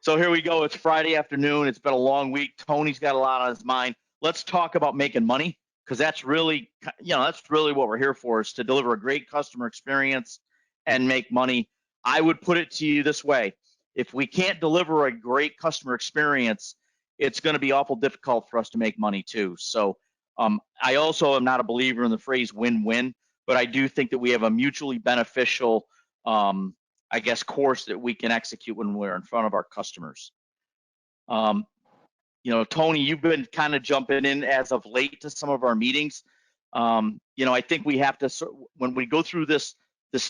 So here we go. It's Friday afternoon. It's been a long week. Tony's got a lot on his mind. Let's talk about making money, because that's really, that's really what we're here for, is to deliver a great customer experience and make money. I would put it to you this way. If we can't deliver a great customer experience, it's going to be awful difficult for us to make money too. So I also am not a believer in the phrase win-win, but I do think that we have a mutually beneficial course that we can execute when we're in front of our customers. Tony, you've been kind of jumping in as of late to some of our meetings. I think we have to, when we go through this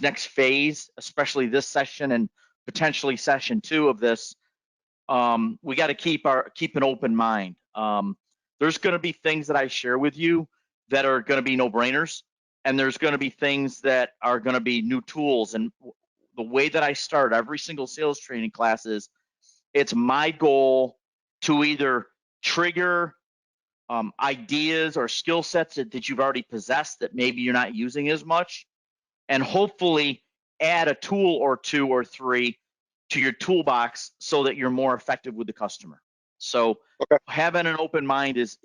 next phase, especially this session and potentially session 2 of this, we got to keep an open mind. There's going to be things that I share with you that are going to be no-brainers, and there's going to be things that are going to be new tools. And the way that I start every single sales training class is, it's my goal to either trigger ideas or skill sets that you've already possessed that maybe you're not using as much, and hopefully add a tool or 2 or 3 to your toolbox so that you're more effective with the customer. So having an open mind is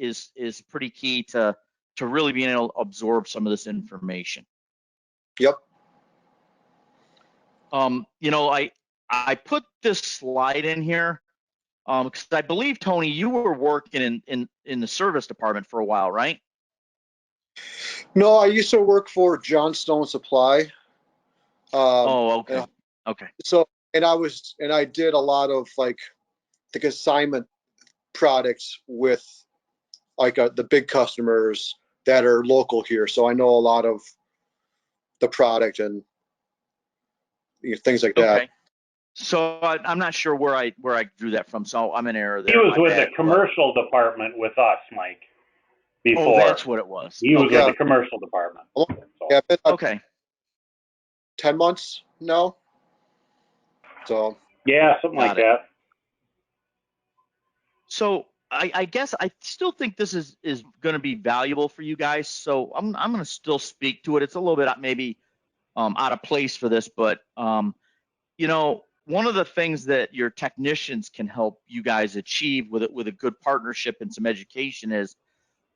pretty key to really being able to absorb some of this information. Yep. I put this slide in here because I believe, Tony, you were working in the service department for a while, right? No, I used to work for Johnstone Supply. Okay. Okay. So, and I did a lot of like the consignment products with like the big customers that are local here. So I know a lot of the product and things like that. Okay. So I'm not sure where I drew that from. So I'm in error there. He was with the commercial department with us, Mike. Before. Oh, that's what it was. He was with the commercial department. So, yeah, okay. 10 months now. So yeah, something like that. So I guess I still think this is going to be valuable for you guys. So I'm going to still speak to it. It's a little bit maybe out of place for this, but one of the things that your technicians can help you guys achieve with a good partnership and some education is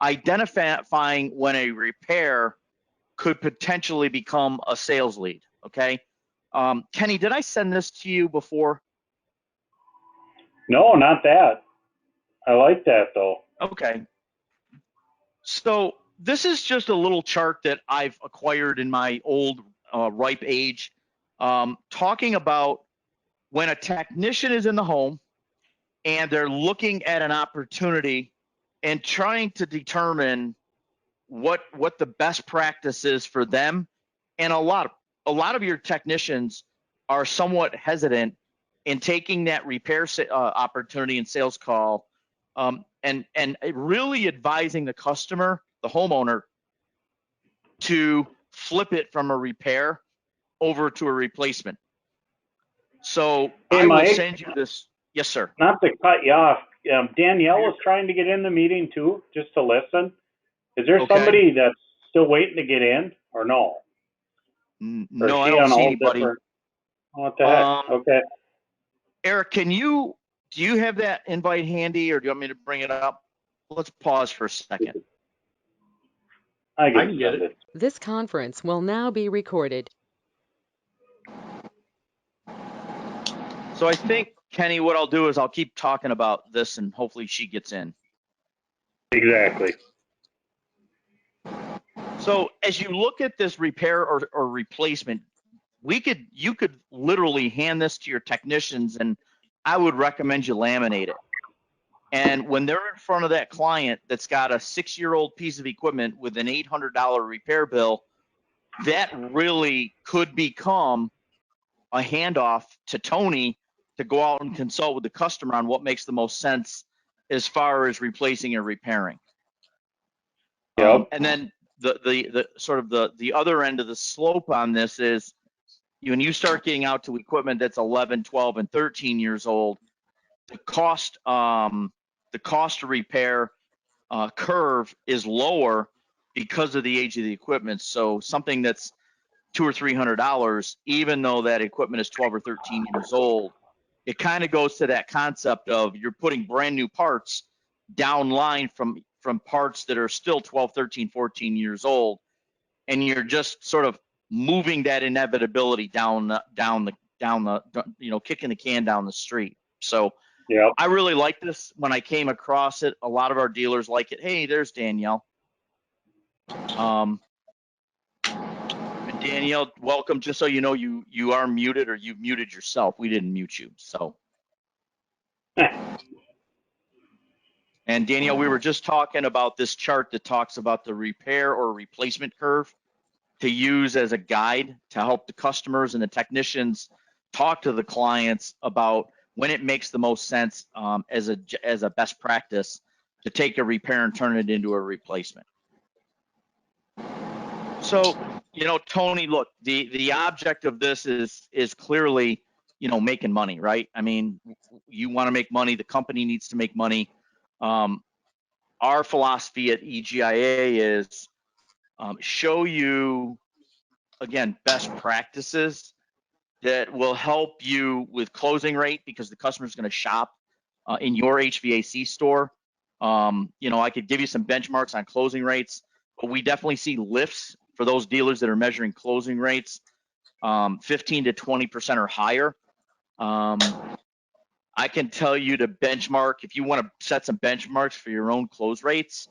identifying when a repair could potentially become a sales lead. Okay. Kenny, did I send this to you before? No, not that. I like that though. Okay. So this is just a little chart that I've acquired in my old ripe age, talking about when a technician is in the home and they're looking at an opportunity and trying to determine what the best practice is for them. And a lot of your technicians are somewhat hesitant in taking that repair opportunity and sales call, and really advising the customer, the homeowner, to flip it from a repair over to a replacement. So hey, I Mike, will send you this. Yes, sir. Not to cut you off. Danielle is trying to get in the meeting too, just to listen. Is there somebody that's still waiting to get in, or no? No, I don't see anybody. What the heck? Okay. Eric, do you have that invite handy, or do you want me to bring it up? Let's pause for a second. I can get it. This conference will now be recorded. So I think, Kenny, what I'll do is I'll keep talking about this and hopefully she gets in. Exactly. So as you look at this repair or replacement, you could literally hand this to your technicians, and I would recommend you laminate it. And when they're in front of that client that's got a 6-year-old piece of equipment with an $800 repair bill, that really could become a handoff to Tony to go out and consult with the customer on what makes the most sense as far as replacing or repairing. Yep. And then the sort of the other end of the slope on this is when you start getting out to equipment that's 11, 12, and 13 years old, the cost to repair curve is lower because of the age of the equipment. So something that's $200 or $300, even though that equipment is 12 or 13 years old, it kind of goes to that concept of you're putting brand new parts down line from parts that are still 12, 13, 14 years old, and you're just sort of moving that inevitability down the kicking the can down the street. So Yeah. I really like this when I came across it. A lot of our dealers like it. Hey, there's Danielle. And Danielle, welcome. Just so you know, you are muted, or you've muted yourself. We didn't mute you. So. And Danielle, we were just talking about this chart that talks about the repair or replacement curve to use as a guide to help the customers and the technicians talk to the clients about when it makes the most sense as a best practice to take a repair and turn it into a replacement. So, Tony, look, the object of this is clearly, making money, right? I mean, you want to make money. The company needs to make money. Our philosophy at EGIA is show you, again, best practices that will help you with closing rate, because the customer is going to shop in your HVAC store. I could give you some benchmarks on closing rates, but we definitely see lifts for those dealers that are measuring closing rates 15 to 20% or higher. I can tell you to benchmark, if you want to set some benchmarks for your own close rates.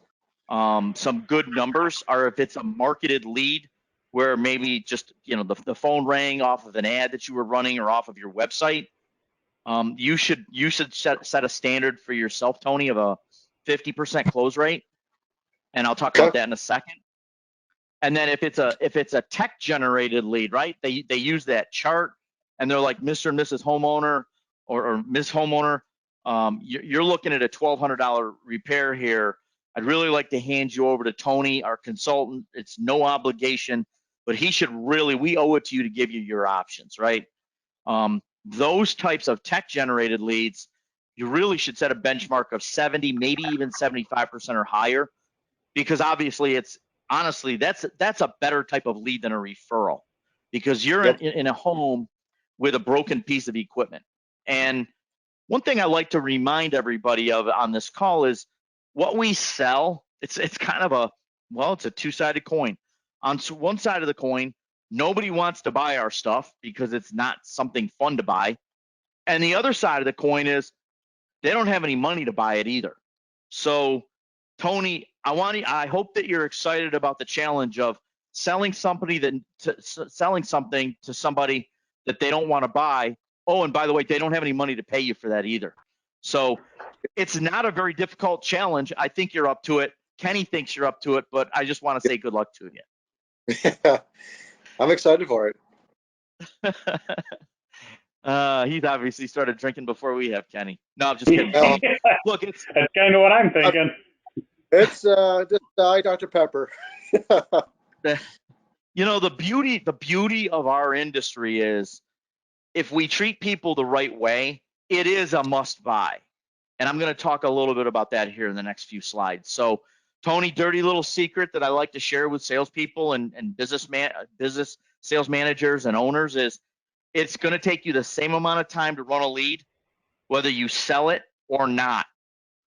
Some good numbers are if it's a marketed lead where maybe just, the phone rang off of an ad that you were running or off of your website. You should set a standard for yourself, Tony, of a 50% close rate. And I'll talk about that in a second. And then if it's a tech generated lead, right? They use that chart and they're like, Mr. and Mrs. Homeowner or Ms. Homeowner, you're looking at a $1,200 repair here. I'd really like to hand you over to Tony, our consultant. It's no obligation, but we owe it to you to give you your options, right? Those types of tech generated leads, you really should set a benchmark of 70, maybe even 75% or higher, because obviously that's a better type of lead than a referral, because you're in a home with a broken piece of equipment. And one thing I like to remind everybody of on this call is what we sell. It's kind of it's a two-sided coin. On one side of the coin, nobody wants to buy our stuff because it's not something fun to buy. And the other side of the coin is they don't have any money to buy it either. So, Tony, I hope that you're excited about the challenge of selling something to somebody that they don't want to buy. Oh, and by the way, they don't have any money to pay you for that either. So it's not a very difficult challenge. I think you're up to it. Kenny thinks you're up to it, but I just want to say good luck to you. I'm excited for it. He's obviously started drinking before we have, Kenny. No, I'm just kidding. Look, that's kind of what I'm thinking. It's just Dr. Pepper. The beauty of our industry is if we treat people the right way, it is a must buy. And I'm going to talk a little bit about that here in the next few slides. So, Tony, dirty little secret that I like to share with salespeople and business sales managers and owners is it's going to take you the same amount of time to run a lead, whether you sell it or not.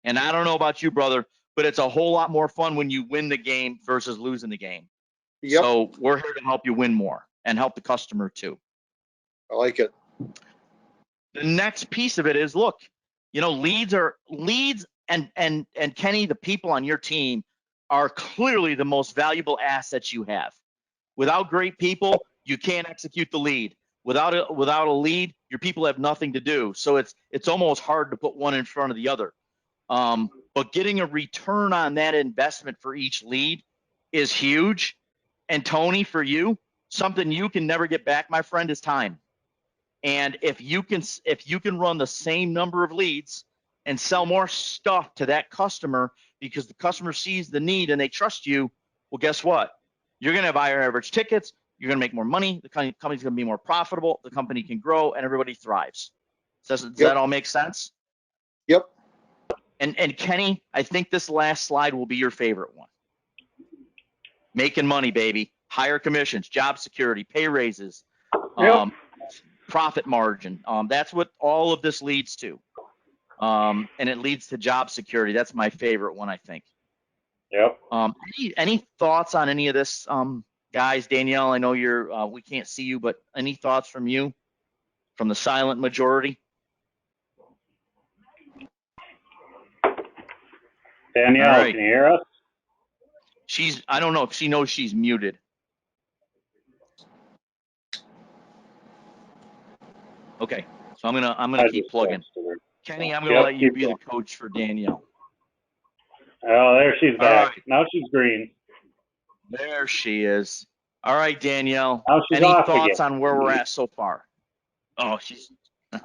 And I don't know about you, brother, but it's a whole lot more fun when you win the game versus losing the game. Yep. So we're here to help you win more and help the customer too. I like it. The next piece of it is, look, leads and Kenny, the people on your team are clearly the most valuable assets you have. Without great people, you can't execute the lead. Without a lead, your people have nothing to do. So it's almost hard to put one in front of the other. But getting a return on that investment for each lead is huge. And Tony, for you, something you can never get back, my friend, is time. And if you can run the same number of leads and sell more stuff to that customer because the customer sees the need and they trust you, well, guess what? You're going to have higher average tickets. You're going to make more money. The company's going to be more profitable. The company can grow, and everybody thrives. Does that all make sense? Yep. And Kenny, I think this last slide will be your favorite one. Making money, baby. Higher commissions, job security, pay raises. Yep. profit margin. That's what all of this leads to. And it leads to job security. That's my favorite one, I think. Yep. Any thoughts on any of this, guys? Danielle, I know you're, we can't see you, but any thoughts from you, from the silent majority? Danielle, All right. can you hear us? I don't know if she knows she's muted. Okay, so I'm gonna keep plugging. Kenny, I'm gonna let you be the coach for Danielle. Oh, there she's back. Right. Now she's green. There she is. All right, Danielle. Now she's Any off thoughts again. on where we're at so far? Oh, she's. All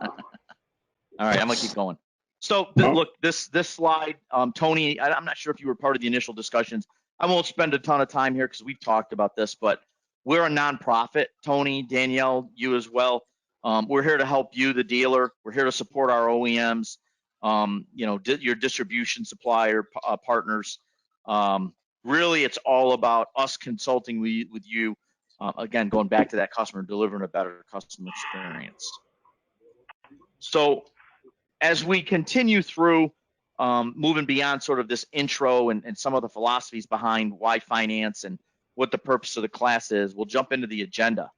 right, I'm gonna keep going. So look, this slide, Tony, I'm not sure if you were part of the initial discussions. I won't spend a ton of time here because we've talked about this, but we're a nonprofit. Tony, Danielle, you as well. We're here to help you, the dealer. We're here to support our OEMs, your distribution supplier partners. Really, it's all about us consulting with you. Again, going back to that customer, delivering a better customer experience. So as we continue through, moving beyond sort of this intro and some of the philosophies behind why finance and what the purpose of the class is, we'll jump into the agenda.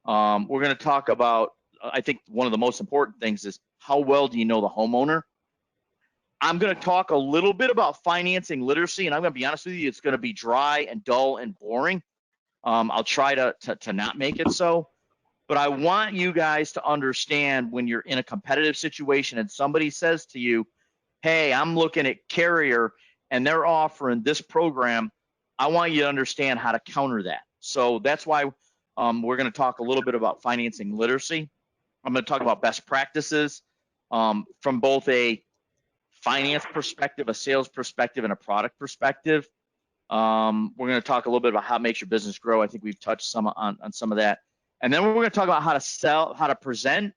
We're going to talk about, I think one of the most important things is how well do you know the homeowner? I'm going to talk a little bit about financing literacy, and I'm going to be honest with you, it's going to be dry and dull and boring. I'll try to not make it so. But I want you guys to understand when you're in a competitive situation and somebody says to you, hey, I'm looking at Carrier and they're offering this program, I want you to understand how to counter that. So that's why we're going to talk a little bit about financing literacy. I'm going to talk about best practices from both a finance perspective, a sales perspective, and a product perspective. We're going to talk a little bit about how it makes your business grow. I think we've touched some on some of that. And then we're going to talk about how to sell, how to present,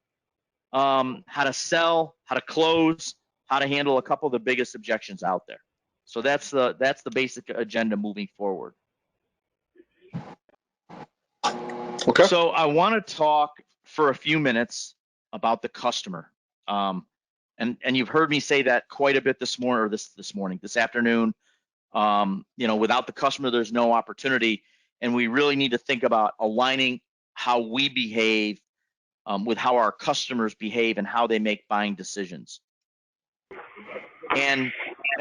how to sell, how to close, how to handle a couple of the biggest objections out there. So that's the basic agenda moving forward. Okay. So I want to talk for a few minutes about the customer. And you've heard me say that quite a bit this afternoon. Without the customer, there's no opportunity. And we really need to think about aligning how we behave with how our customers behave and how they make buying decisions. And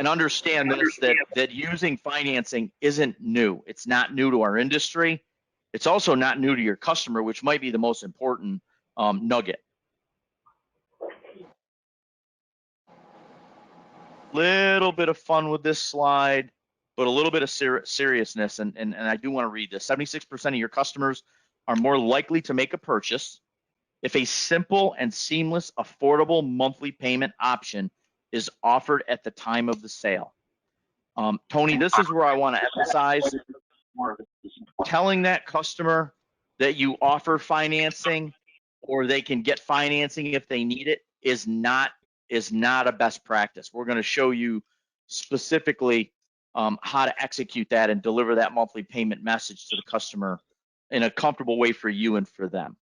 understand this, that using financing isn't new. It's not new to our industry. It's also not new to your customer, which might be the most important nugget. Little bit of fun with this slide, but a little bit of seriousness. And I do want to read this. 76% of your customers are more likely to make a purchase if a simple and seamless, affordable monthly payment option is offered at the time of the sale. Tony, this is where I want to emphasize telling that customer that you offer financing or they can get financing if they need it is not a best practice. We're going to show you specifically how to execute that and deliver that monthly payment message to the customer in a comfortable way for you and for them.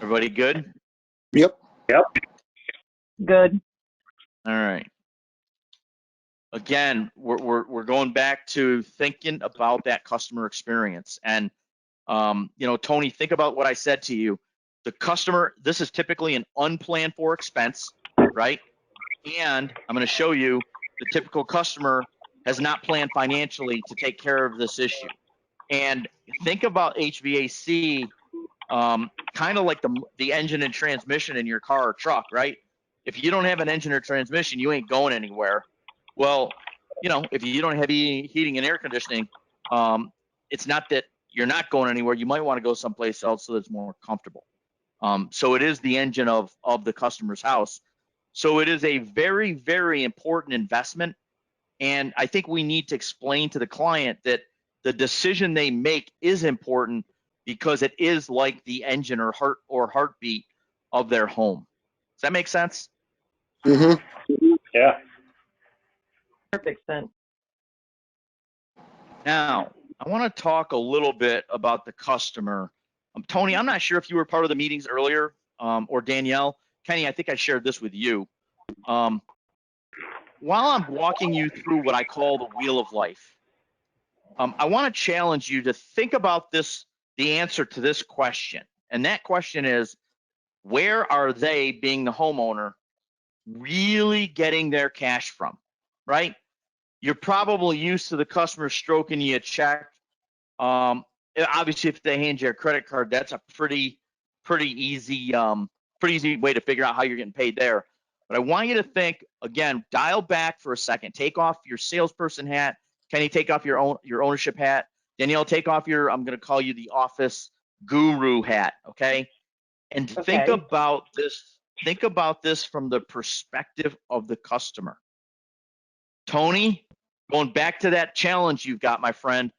Everybody good? Yep. Good. All right. Again, we're going back to thinking about that customer experience. And, Tony, think about what I said to you. The customer, this is typically an unplanned for expense, right? And I'm going to show you the typical customer has not planned financially to take care of this issue. And think about HVAC kind of like the engine and transmission in your car or truck, right? If you don't have an engine or transmission, you ain't going anywhere. Well, if you don't have heating and air conditioning, it's not that you're not going anywhere. You might want to go someplace else so that's more comfortable. So it is the engine of the customer's house. So it is a very, very important investment. And I think we need to explain to the client that the decision they make is important because it is like the engine or heartbeat of their home. Does that make sense? Mm-hmm. Yeah. Perfect sense. Now, I want to talk a little bit about the customer Tony, I'm not sure if you were part of the meetings earlier, or Danielle. Kenny, I think I shared this with you. While I'm walking you through what I call the wheel of life, I want to challenge you to think about this, the answer to this question. And that question is, where are they, being the homeowner, really getting their cash from, right? You're probably used to the customer stroking you a check. Obviously, if they hand you a credit card, that's a pretty easy way to figure out how you're getting paid there. But I want you to think again, dial back for a second, take off your salesperson hat. Kenny, take off your ownership hat. Danielle, take off your, I'm going to call you the office guru hat, okay? And think about this. Think about this from the perspective of the customer. Tony, going back to that challenge you've got, my friend,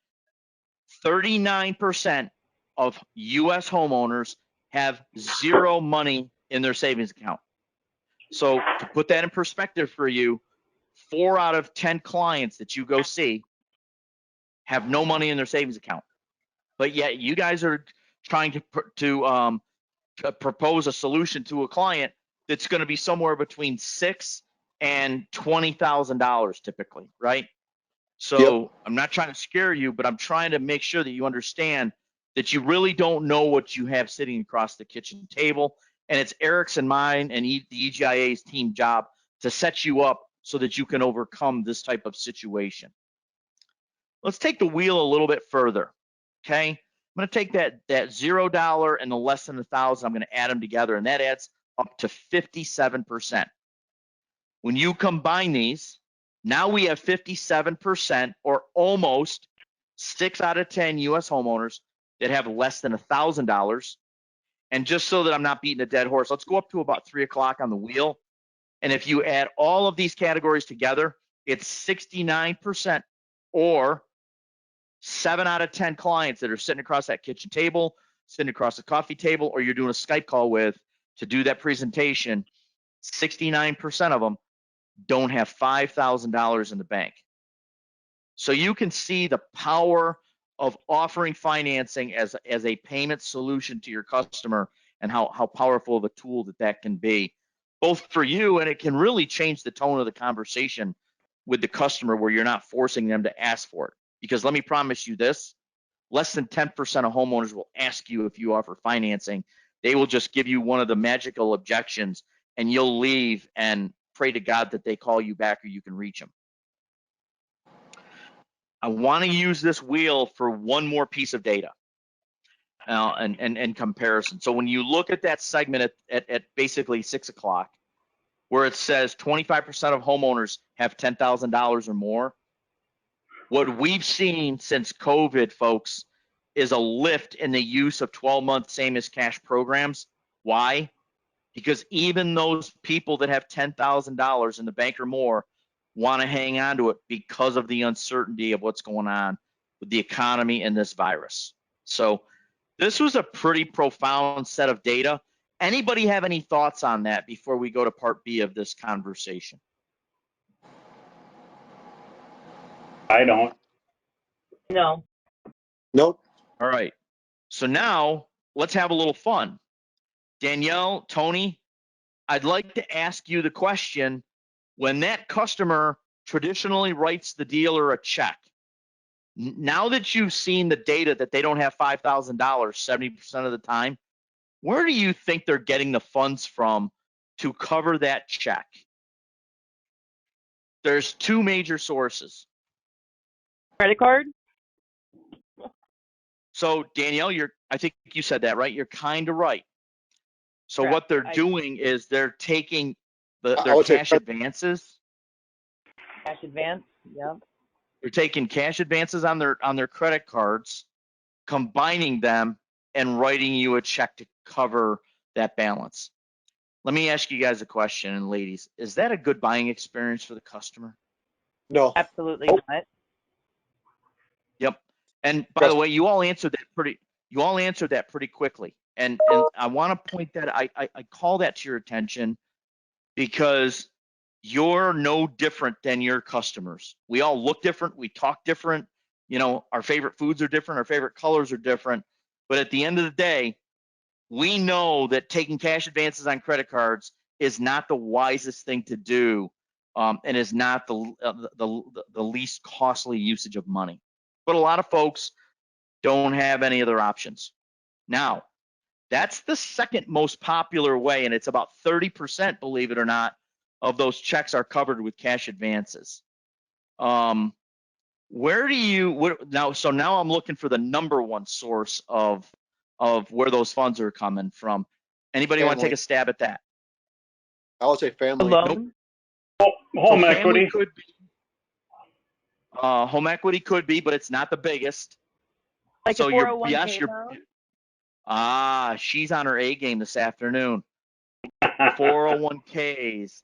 39% of U.S. homeowners have zero money in their savings account. So to put that in perspective for you, 4 out of 10 clients that you go see have no money in their savings account. But yet you guys are trying to propose a solution to a client that's going to be somewhere between $6,000 and $20,000 typically, right? So yep. I'm not trying to scare you, but I'm trying to make sure that you understand that you really don't know what you have sitting across the kitchen table. And it's Eric's and mine and the EGIA's team job to set you up so that you can overcome this type of situation. Let's take the wheel a little bit further, okay? I'm going to take that $0 and the less than 1,000, I'm going to add them together, and that adds up to 57%. When you combine these, now we have 57%, or almost 6 out of 10 U.S. homeowners that have less than $1,000. And just so that I'm not beating a dead horse, let's go up to about 3 o'clock on the wheel. And if you add all of these categories together, it's 69%, or 7 out of 10 clients that are sitting across that kitchen table, sitting across the coffee table, or you're doing a Skype call with to do that presentation. 69% of them don't have $5,000 in the bank. So you can see the power of offering financing as a payment solution to your customer, and how powerful of a tool that can be, both for you, and it can really change the tone of the conversation with the customer where you're not forcing them to ask for it. Because let me promise you this, less than 10% of homeowners will ask you if you offer financing. They will just give you one of the magical objections, and you'll leave and pray to God that they call you back or you can reach them. I want to use this wheel for one more piece of data and comparison. So when you look at that segment at basically 6 o'clock, where it says 25% of homeowners have $10,000 or more, what we've seen since COVID, folks, is a lift in the use of 12-month same as cash programs. Why? Because even those people that have $10,000 in the bank or more want to hang on to it because of the uncertainty of what's going on with the economy and this virus. So this was a pretty profound set of data. Anybody have any thoughts on that before we go to part B of this conversation? I don't. No. Nope. All right. So now let's have a little fun. Danielle, Tony, I'd like to ask you the question, when that customer traditionally writes the dealer a check, now that you've seen the data that they don't have $5,000 70% of the time, where do you think they're getting the funds from to cover that check? There's 2 major sources. Credit card? So Danielle, I think you said that, right? You're kind of right. So Correct. what they're doing is they're taking their cash advances. Cash advance, yeah. They're taking cash advances on their credit cards, combining them, and writing you a check to cover that balance. Let me ask you guys a question, and ladies, is that a good buying experience for the customer? No. Absolutely not. Yep. And by the way, you all answered that pretty quickly. And I want to point that I call that to your attention because you're no different than your customers. We all look different, we talk different, our favorite foods are different, our favorite colors are different. But at the end of the day, we know that taking cash advances on credit cards is not the wisest thing to do, and is not the least costly usage of money. But a lot of folks don't have any other options. Now, that's the second most popular way, and it's about 30%, believe it or not, of those checks are covered with cash advances. Where do you now? So now I'm looking for the number one source of where those funds are coming from. Anybody want to take a stab at that? I would say A family. loan? Home So equity. family could be. Home equity could be, but it's not the biggest. Like So a you're 401k yes, you're. loan? She's on her A game this afternoon. 401ks.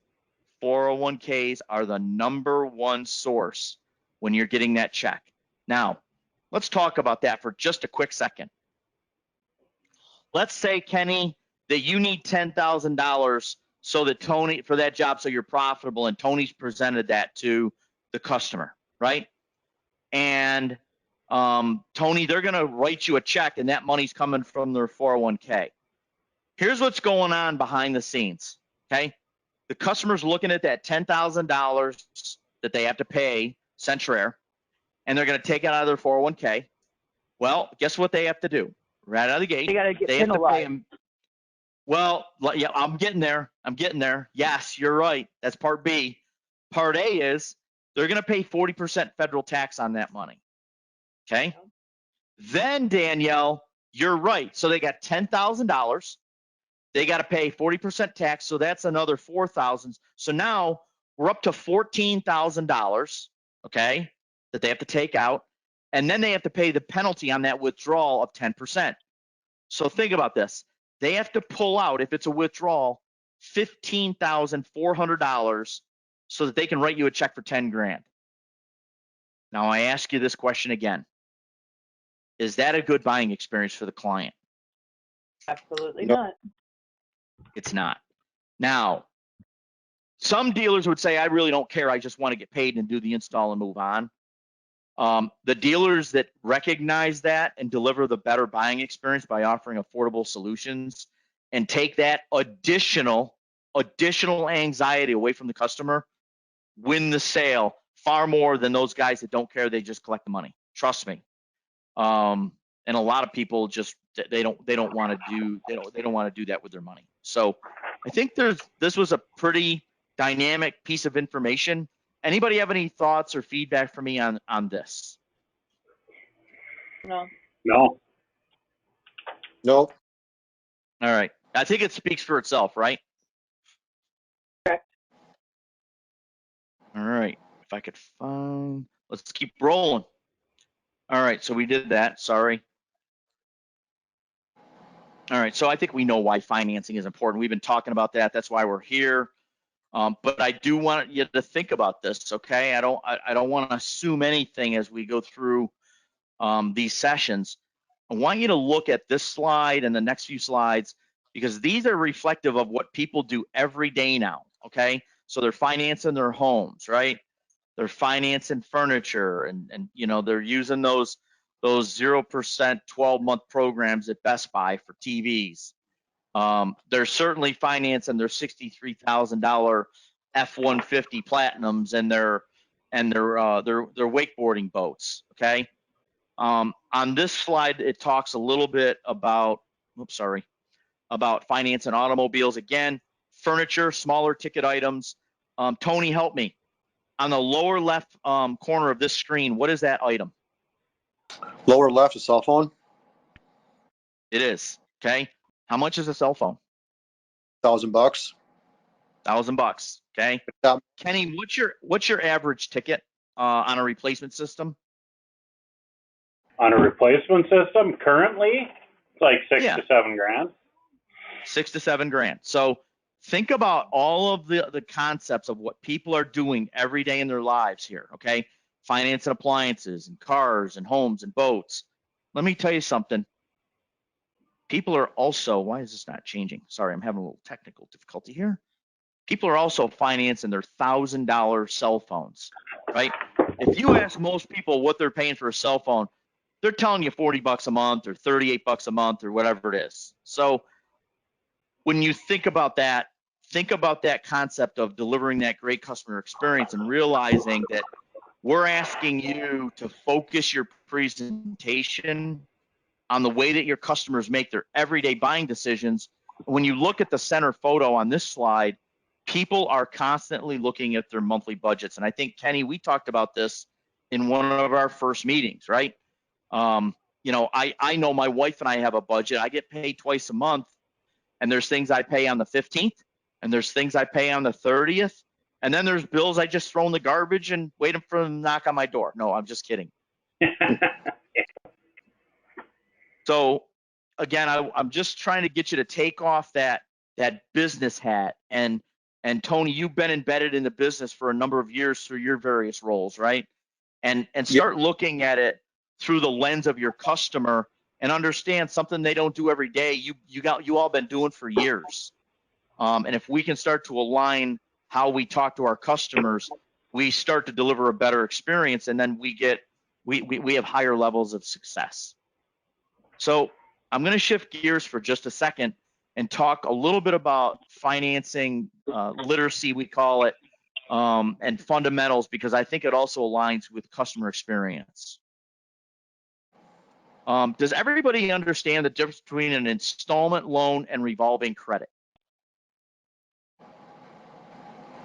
401ks are the number one source when you're getting that check. Now, let's talk about that for just a quick second. Let's say, Kenny, that you need $10,000 so that Tony, for that job, so you're profitable, and Tony's presented that to the customer, right? And Tony, they're going to write you a check, and that money's coming from their 401k. Here's what's going on behind the scenes, okay? The customer's looking at that $10,000 that they have to pay Centrair, and they're going to take it out of their 401k. Well, guess what they have to do? Right out of the gate, They got to get they have to pay penalized. them. Well, yeah, I'm getting there. Yes, you're right. That's part B. Part A is they're going to pay 40% federal tax on that money. Okay. Then, Danielle, you're right. So they got $10,000. They got to pay 40% tax. So that's another $4,000. So now we're up to $14,000. Okay. That they have to take out. And then they have to pay the penalty on that withdrawal of 10%. So think about this. They have to pull out, if it's a withdrawal, $15,400 so that they can write you a check for 10 grand. Now I ask you this question again. Is that a good buying experience for the client? Absolutely Nope. not. It's not. Now, some dealers would say, I really don't care. I just want to get paid and do the install and move on. The dealers that recognize that and deliver the better buying experience by offering affordable solutions and take that additional anxiety away from the customer win the sale far more than those guys that don't care. They just collect the money. Trust me. And a lot of people just they don't want to do that with their money. So I think this was a pretty dynamic piece of information. Anybody have any thoughts or feedback for me on this? No. No. Nope. All right. I think it speaks for itself, right? Correct. All right. If I could find, let's keep rolling. All right. So we did that. Sorry. All right. So I think we know why financing is important. We've been talking about that. That's why we're here. But I do want you to think about this, okay? I don't want to assume anything as we go through these sessions. I want you to look at this slide and the next few slides because these are reflective of what people do every day now, okay? So they're financing their homes, right? They're financing furniture and you know, they're using those 0% 12-month programs at Best Buy for TVs. They're certainly financing their $63,000 F-150 Platinums and their wakeboarding boats. Okay. On this slide, it talks a little bit about about financing automobiles. Again, furniture, smaller ticket items. Tony, help me. On the lower left corner of this screen, what is that item? Lower left, a cell phone. It is. Okay. How much is a cell phone? $1,000. $1,000. Okay. Yeah. Kenny, what's your average ticket on a replacement system? On a replacement system, currently, it's like $6 to $7 grand. 6 to 7 grand. So think about all of the concepts of what people are doing every day in their lives here. Okay. Financing appliances and cars and homes and boats. Let me tell you something. People are also, why is this not changing? Sorry, I'm having a little technical difficulty here. People are also financing their $1,000 cell phones, right? If you ask most people what they're paying for a cell phone, they're telling you 40 bucks a month or 38 bucks a month or whatever it is. So when you think about that concept of delivering that great customer experience and realizing that we're asking you to focus your presentation on the way that your customers make their everyday buying decisions. When you look at the center photo on this slide, people are constantly looking at their monthly budgets. And I think, Kenny, we talked about this in one of our first meetings, right? You know, I know my wife and I have a budget. I get paid twice a month, and there's things I pay on the 15th, and there's things I pay on the 30th, and then there's bills I just throw in the garbage and wait for them to knock on my door. No, I'm just kidding. So again, I'm just trying to get you to take off that business hat. And Tony, you've been embedded in the business for a number of years through your various roles, right? And start looking at it through the lens of your customer and understand something they don't do every day. You all been doing for years. And if we can start to align how we talk to our customers, we start to deliver a better experience, and then we have higher levels of success. So I'm going to shift gears for just a second and talk a little bit about financing literacy, we call it, and fundamentals, because I think it also aligns with customer experience. Does everybody understand the difference between an installment loan and revolving credit?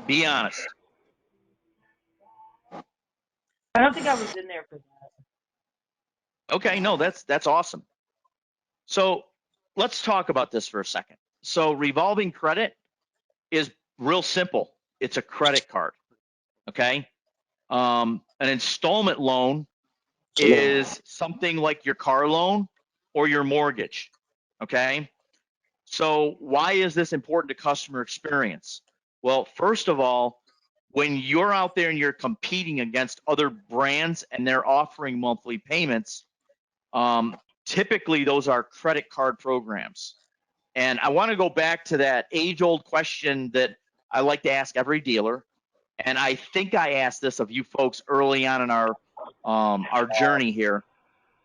Be honest. I don't think I was in there for that. Okay, no, that's awesome. So let's talk about this for a second. So revolving credit is real simple. It's a credit card, okay? An installment loan is something like your car loan or your mortgage, okay? So why is this important to customer experience? Well, first of all, when you're out there and you're competing against other brands and they're offering monthly payments, typically those are credit card programs. And I want to go back to that age-old question that I like to ask every dealer. And I think I asked this of you folks early on in our journey here.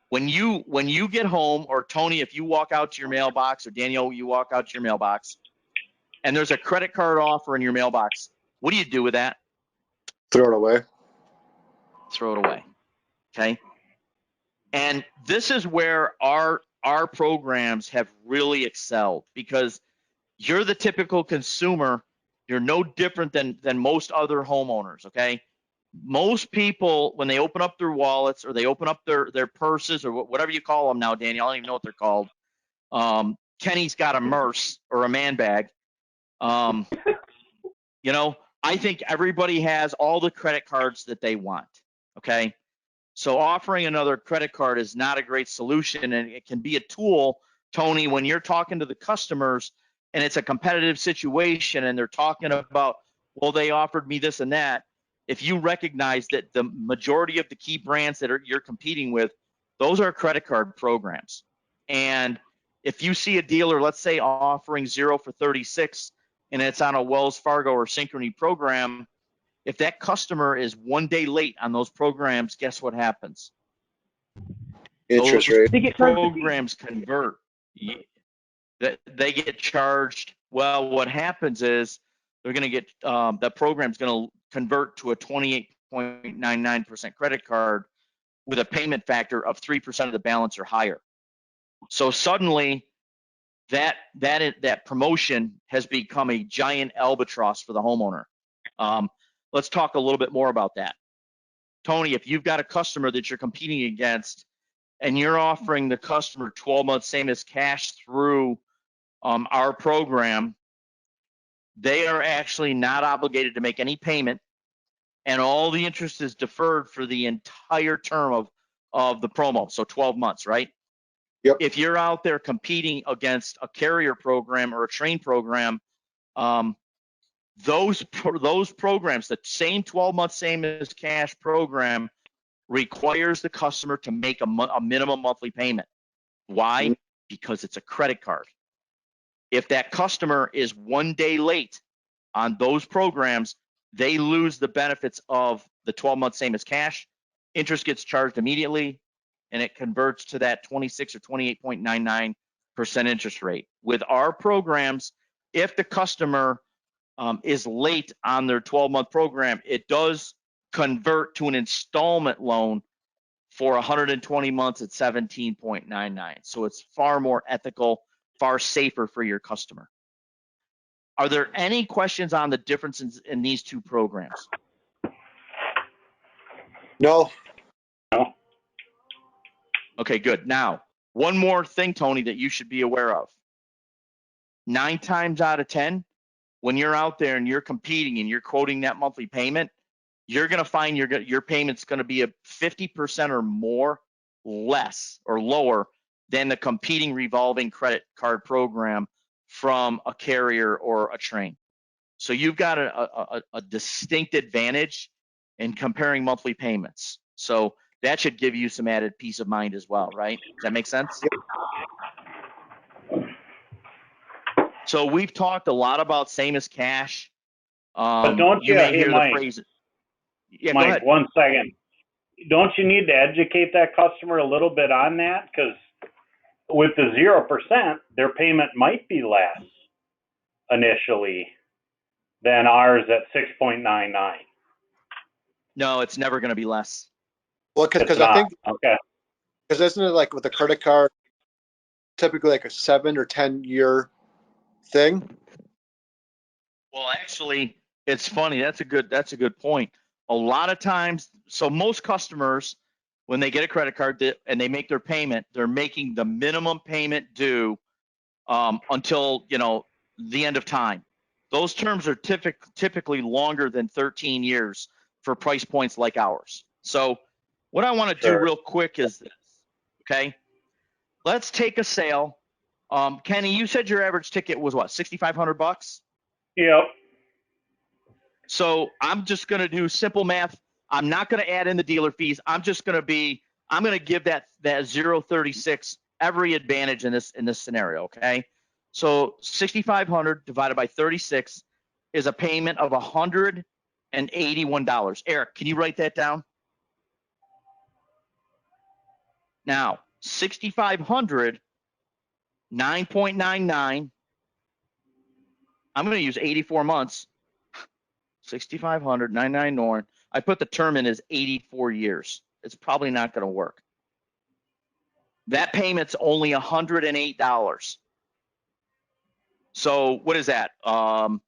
When you get home, or Tony, if you walk out to your mailbox, or Danielle, you walk out to your mailbox, and there's a credit card offer in your mailbox, what do you do with that? Throw it away. Throw it away. Okay. And this is where our programs have really excelled, because you're the typical consumer. You're no different than most other homeowners, okay? Most people, when they open up their wallets or they open up their purses or whatever you call them now, Daniel, I don't even know what they're called. Kenny's got a Merce or a man bag. You know, I think everybody has all the credit cards that they want, okay? So offering another credit card is not a great solution, and it can be a tool, Tony, when you're talking to the customers and it's a competitive situation and they're talking about, well, they offered me this and that. If you recognize that the majority of the key brands that you're competing with, those are credit card programs. And if you see a dealer, let's say, offering 0 for 36, and it's on a Wells Fargo or Synchrony program, if that customer is 1 day late on those programs, guess what happens? Interest those rate. programs convert. They get charged. Well, what happens is they're going to get that program's going to convert to a 28.99% credit card with a payment factor of 3% of the balance or higher. So suddenly, that promotion has become a giant albatross for the homeowner. Let's talk a little bit more about that. Tony, if you've got a customer that you're competing against and you're offering the customer 12 months same as cash through our program, they are actually not obligated to make any payment, and all the interest is deferred for the entire term of the promo, so 12 months, right? Yep. If you're out there competing against a carrier program or a train program, those programs, the same 12 months same as cash program, requires the customer to make a minimum monthly payment. Why? Because it's a credit card. If that customer is 1 day late on those programs, they lose the benefits of the 12 months same as cash. Interest gets charged immediately, and it converts to that 26 or 28.99% interest rate. With our programs, if the customer is late on their 12-month program, it does convert to an installment loan for 120 months at 17.99. So it's far more ethical, far safer for your customer. Are there any questions on the differences in these two programs? No. Okay, good. Now, one more thing, Tony, that you should be aware of. 9 times out of 10, when you're out there and you're competing and you're quoting that monthly payment, you're going to find your payment's going to be a 50% or more less or lower than the competing revolving credit card program from a carrier or a train. So you've got a distinct advantage in comparing monthly payments. So that should give you some added peace of mind as well, right? Does that make sense? Yep. So we've talked a lot about same as cash. But don't you, may hey, hear Mike, the phrase. Yeah, Mike, go ahead. 1 second. Don't you need to educate that customer a little bit on that? Because with the 0%, their payment might be less initially than ours at 6.99. No, it's never going to be less. Well, because I think, Okay. because isn't it like with a credit card, typically like a 7 or 10-year thing? Well, actually, it's funny. That's a good point. A lot of times, so most customers, when they get a credit card and they make their payment, they're making the minimum payment due until the end of time. Those terms are typically longer than 13 years for price points like ours. So what I want to do real quick is this, okay? Let's take a sale. Kenny, you said your average ticket was what, $6,500? Yep. So I'm just going to do simple math. I'm not going to add in the dealer fees. I'm going to give that 0.36 every advantage in this scenario, okay? So 6,500 divided by 36 is a payment of $181. Eric, can you write that down? Now, 6,500, 9.99. I'm going to use 84 months. 6,500, 99 Norn. I put the term in as 84 years. It's probably not going to work. That payment's only $108. So what is that? $70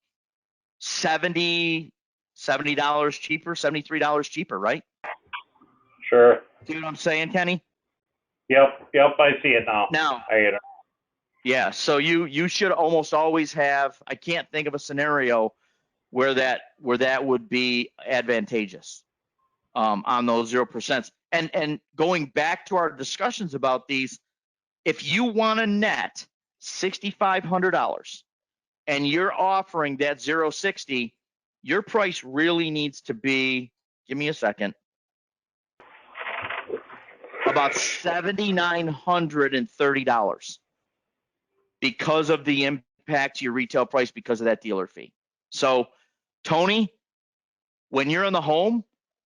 cheaper, $73 cheaper, right? Sure. See what I'm saying, Kenny? Yep. I see it now. Now, I get it. yeah. So you should almost always have. I can't think of a scenario where that would be advantageous on those 0%. And going back to our discussions about these, if you want to net $6,500 and you're offering that 0.60, your price really needs to be, give me a second, about $7,930 because of the impact to your retail price because of that dealer fee. So, Tony, when you're in the home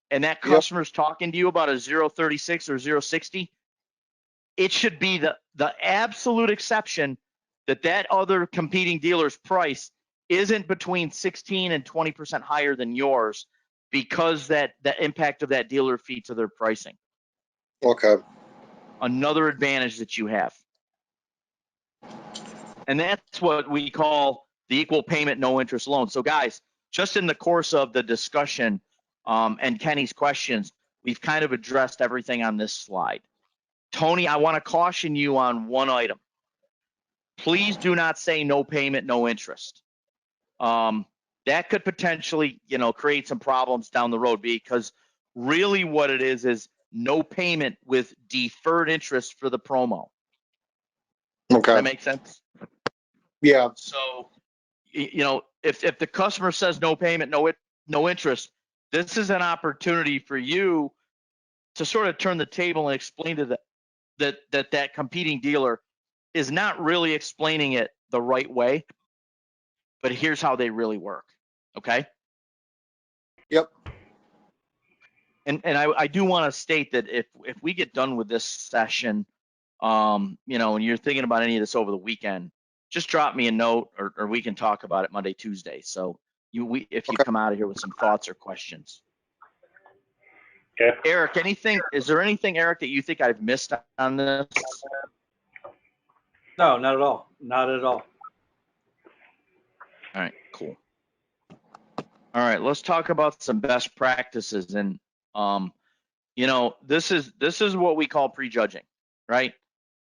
and that customer's talking to you about a 0.36 or 0.60, it should be the absolute exception that other competing dealer's price isn't between 16 and 20% higher than yours because the impact of that dealer fee to their pricing. Okay. Another advantage that you have. And that's what we call the equal payment, no interest loan. So guys, just in the course of the discussion and Kenny's questions, we've kind of addressed everything on this slide. Tony, I want to caution you on one item. Please do not say no payment, no interest. That could potentially, create some problems down the road because really what it is no payment with deferred interest for the promo. Okay. Does that make sense? Yeah. So, if the customer says no payment, no interest, this is an opportunity for you to sort of turn the table and explain to that competing dealer is not really explaining it the right way, but here's how they really work. Okay. Yep. And I do want to state that if we get done with this session, and you're thinking about any of this over the weekend, just drop me a note, or we can talk about it Monday, Tuesday. So if you Okay. come out of here with some thoughts or questions. Okay. Eric, is there anything, Eric, that you think I've missed on this? No, not at all. Not at all. All right, cool. All right, let's talk about some best practices. And this is what we call prejudging, right?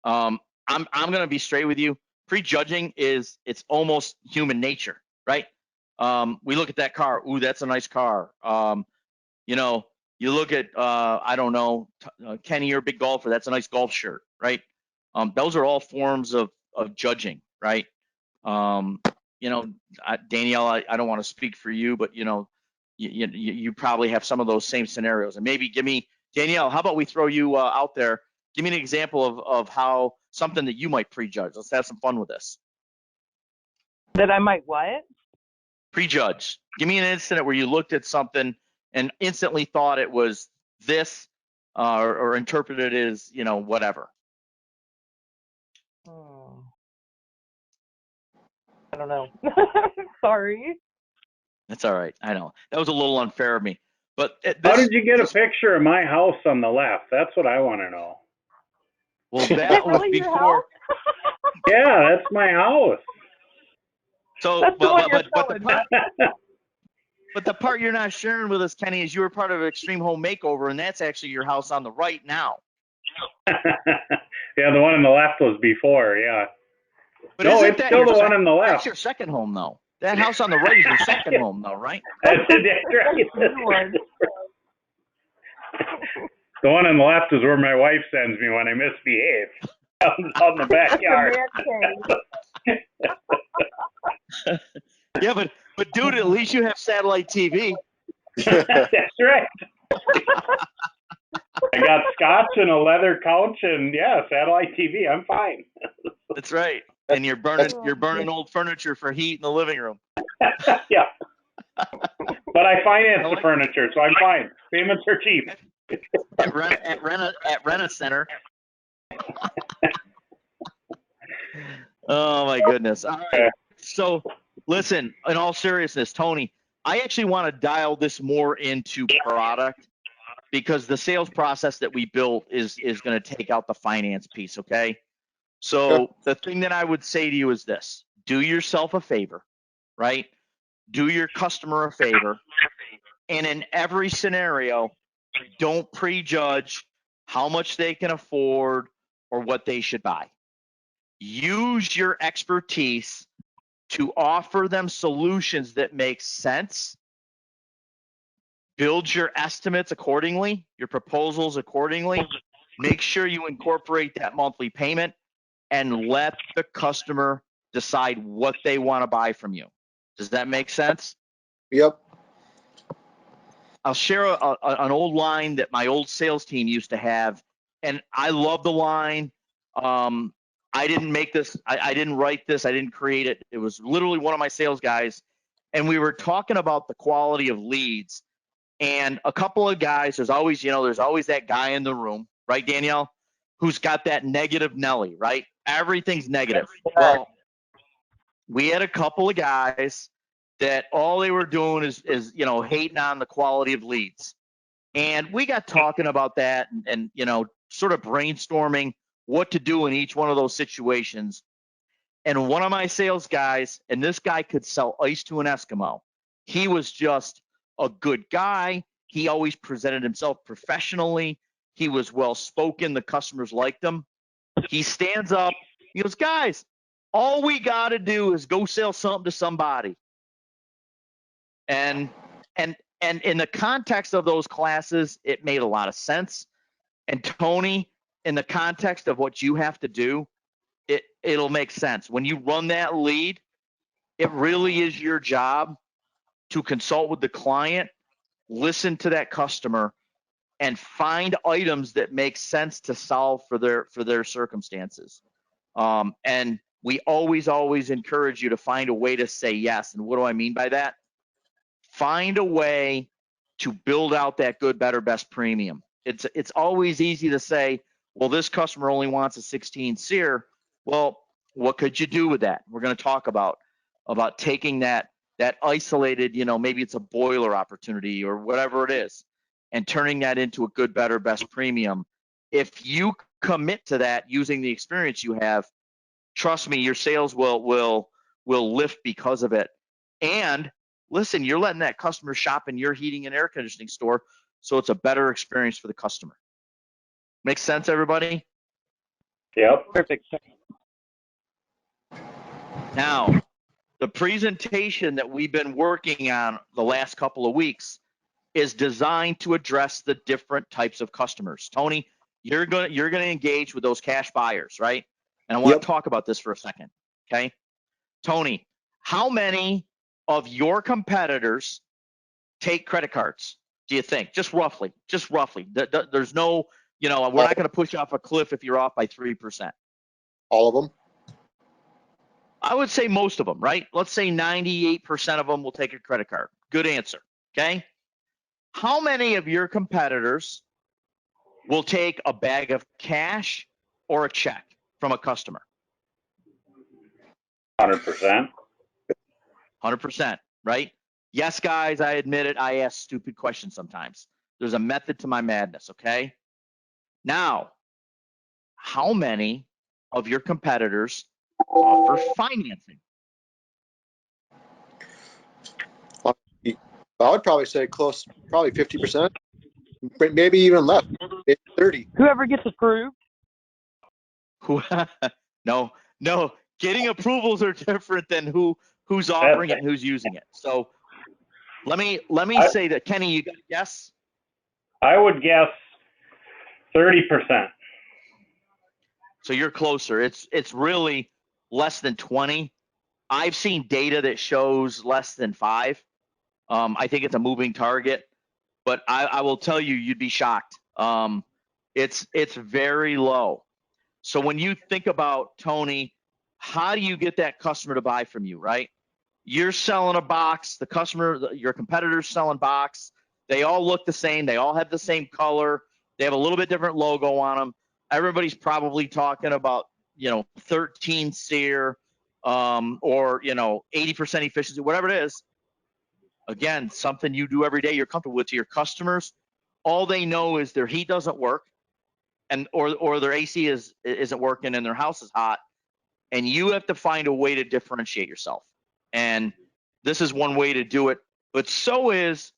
I'm gonna be straight with you. Prejudging it's almost human nature, right? We look at that car. Ooh, that's a nice car. You look at I don't know, Kenny, you're a big golfer. That's a nice golf shirt, right? Those are all forms of judging, right? Danielle, I don't want to speak for you, but you probably have some of those same scenarios. And maybe Danielle, how about we throw you out there? Give me an example of how something that you might prejudge. Let's have some fun with this. That I might what? Prejudge. Give me an incident where you looked at something and instantly thought it was this, or interpreted it as, whatever. I don't know. Sorry. That's all right. I know that was a little unfair of me, but How did you get a picture of my house on the left? That's what I want to know. Well, Is that that was really your before. Yeah, that's my house. So, That's the one you're but the part you're not sharing with us, Kenny, is you were part of Extreme Home Makeover, and that's actually your house on the right now. Yeah, the one on the left was before. Yeah. But No, isn't it's that still your the one on the That's left. your second home, though. That house on the right is your second home, though, right? That's right. one. The one on the left is where my wife sends me when I misbehave. Out in the backyard. Yeah, but dude, at least you have satellite TV. That's right. I got scotch and a leather couch and satellite TV. I'm fine. That's right. And you're burning old furniture for heat in the living room. Yeah. But I finance the furniture, so I'm fine. Payments are cheap. At Rent-A-Center. Oh my goodness. All right. So listen, in all seriousness, Tony, I actually want to dial this more into product, because the sales process that we built is going to take out the finance piece. Okay. So the thing that I would say to you is this: do yourself a favor, right? Do your customer a favor. And in every scenario, don't prejudge how much they can afford or what they should buy. Use your expertise to offer them solutions that make sense. Build your estimates accordingly, your proposals accordingly. Make sure you incorporate that monthly payment, and let the customer decide what they want to buy from you. Does that make sense? Yep. I'll share an old line that my old sales team used to have, and I love the line. I didn't make this. I didn't write this. I didn't create it. It was literally one of my sales guys, and we were talking about the quality of leads. And a couple of guys, there's always that guy in the room, right, Danielle, who's got that negative Nelly, right? Everything's negative. Well, we had a couple of guys that all they were doing is hating on the quality of leads. And we got talking about that and sort of brainstorming what to do in each one of those situations. And one of my sales guys, and this guy could sell ice to an Eskimo. He was just a good guy. He always presented himself professionally. He was well spoken. The customers liked him. He stands up. He goes, guys, all we got to do is go sell something to somebody. And in the context of those classes, it made a lot of sense. And Tony, in the context of what you have to do, it'll make sense. When you run that lead, it really is your job to consult with the client, listen to that customer, and find items that make sense to solve for their circumstances. And we always encourage you to find a way to say yes. And what do I mean by that? Find a way to build out that good, better, best premium. It's always easy to say, well, this customer only wants a 16 SEER. Well, what could you do with that? We're going to talk about taking that isolated, maybe it's a boiler opportunity or whatever it is, and turning that into a good, better, best premium. If you commit to that using the experience you have, trust me, your sales will lift because of it. And listen, you're letting that customer shop in your heating and air conditioning store, so it's a better experience for the customer. Makes sense, everybody? Yep. Perfect. Now, the presentation that we've been working on the last couple of weeks is designed to address the different types of customers. Tony, you're gonna engage with those cash buyers, right? And I want to talk about this for a second, okay? Tony, how many of your competitors take credit cards, do you think? Just roughly. There's no, we're not going to push you off a cliff if you're off by 3%. All of them? I would say most of them, right? Let's say 98% of them will take a credit card. Good answer, okay? How many of your competitors will take a bag of cash or a check from a customer? 100%. 100%, right? Yes, guys, I admit it. I ask stupid questions sometimes. There's a method to my madness, okay? Now, how many of your competitors offer financing? I would probably say probably 50%, maybe even less, maybe 30. Whoever gets approved. No. Getting approvals are different than who's offering it and who's using it. So let me say that, Kenny, you got a guess? I would guess 30%. So you're closer. It's really less than 20. I've seen data that shows less than 5. I think it's a moving target, but I will tell you, you'd be shocked. It's very low. So when you think about, Tony, how do you get that customer to buy from you, right? You're selling a box, your competitor's selling box. They all look the same. They all have the same color. They have a little bit different logo on them. Everybody's probably talking about, 13 SEER, or, 80% efficiency, whatever it is. Again, something you do every day, you're comfortable with. To your customers, all they know is their heat doesn't work, or their AC isn't working and their house is hot, and you have to find a way to differentiate yourself. And this is one way to do it, but so is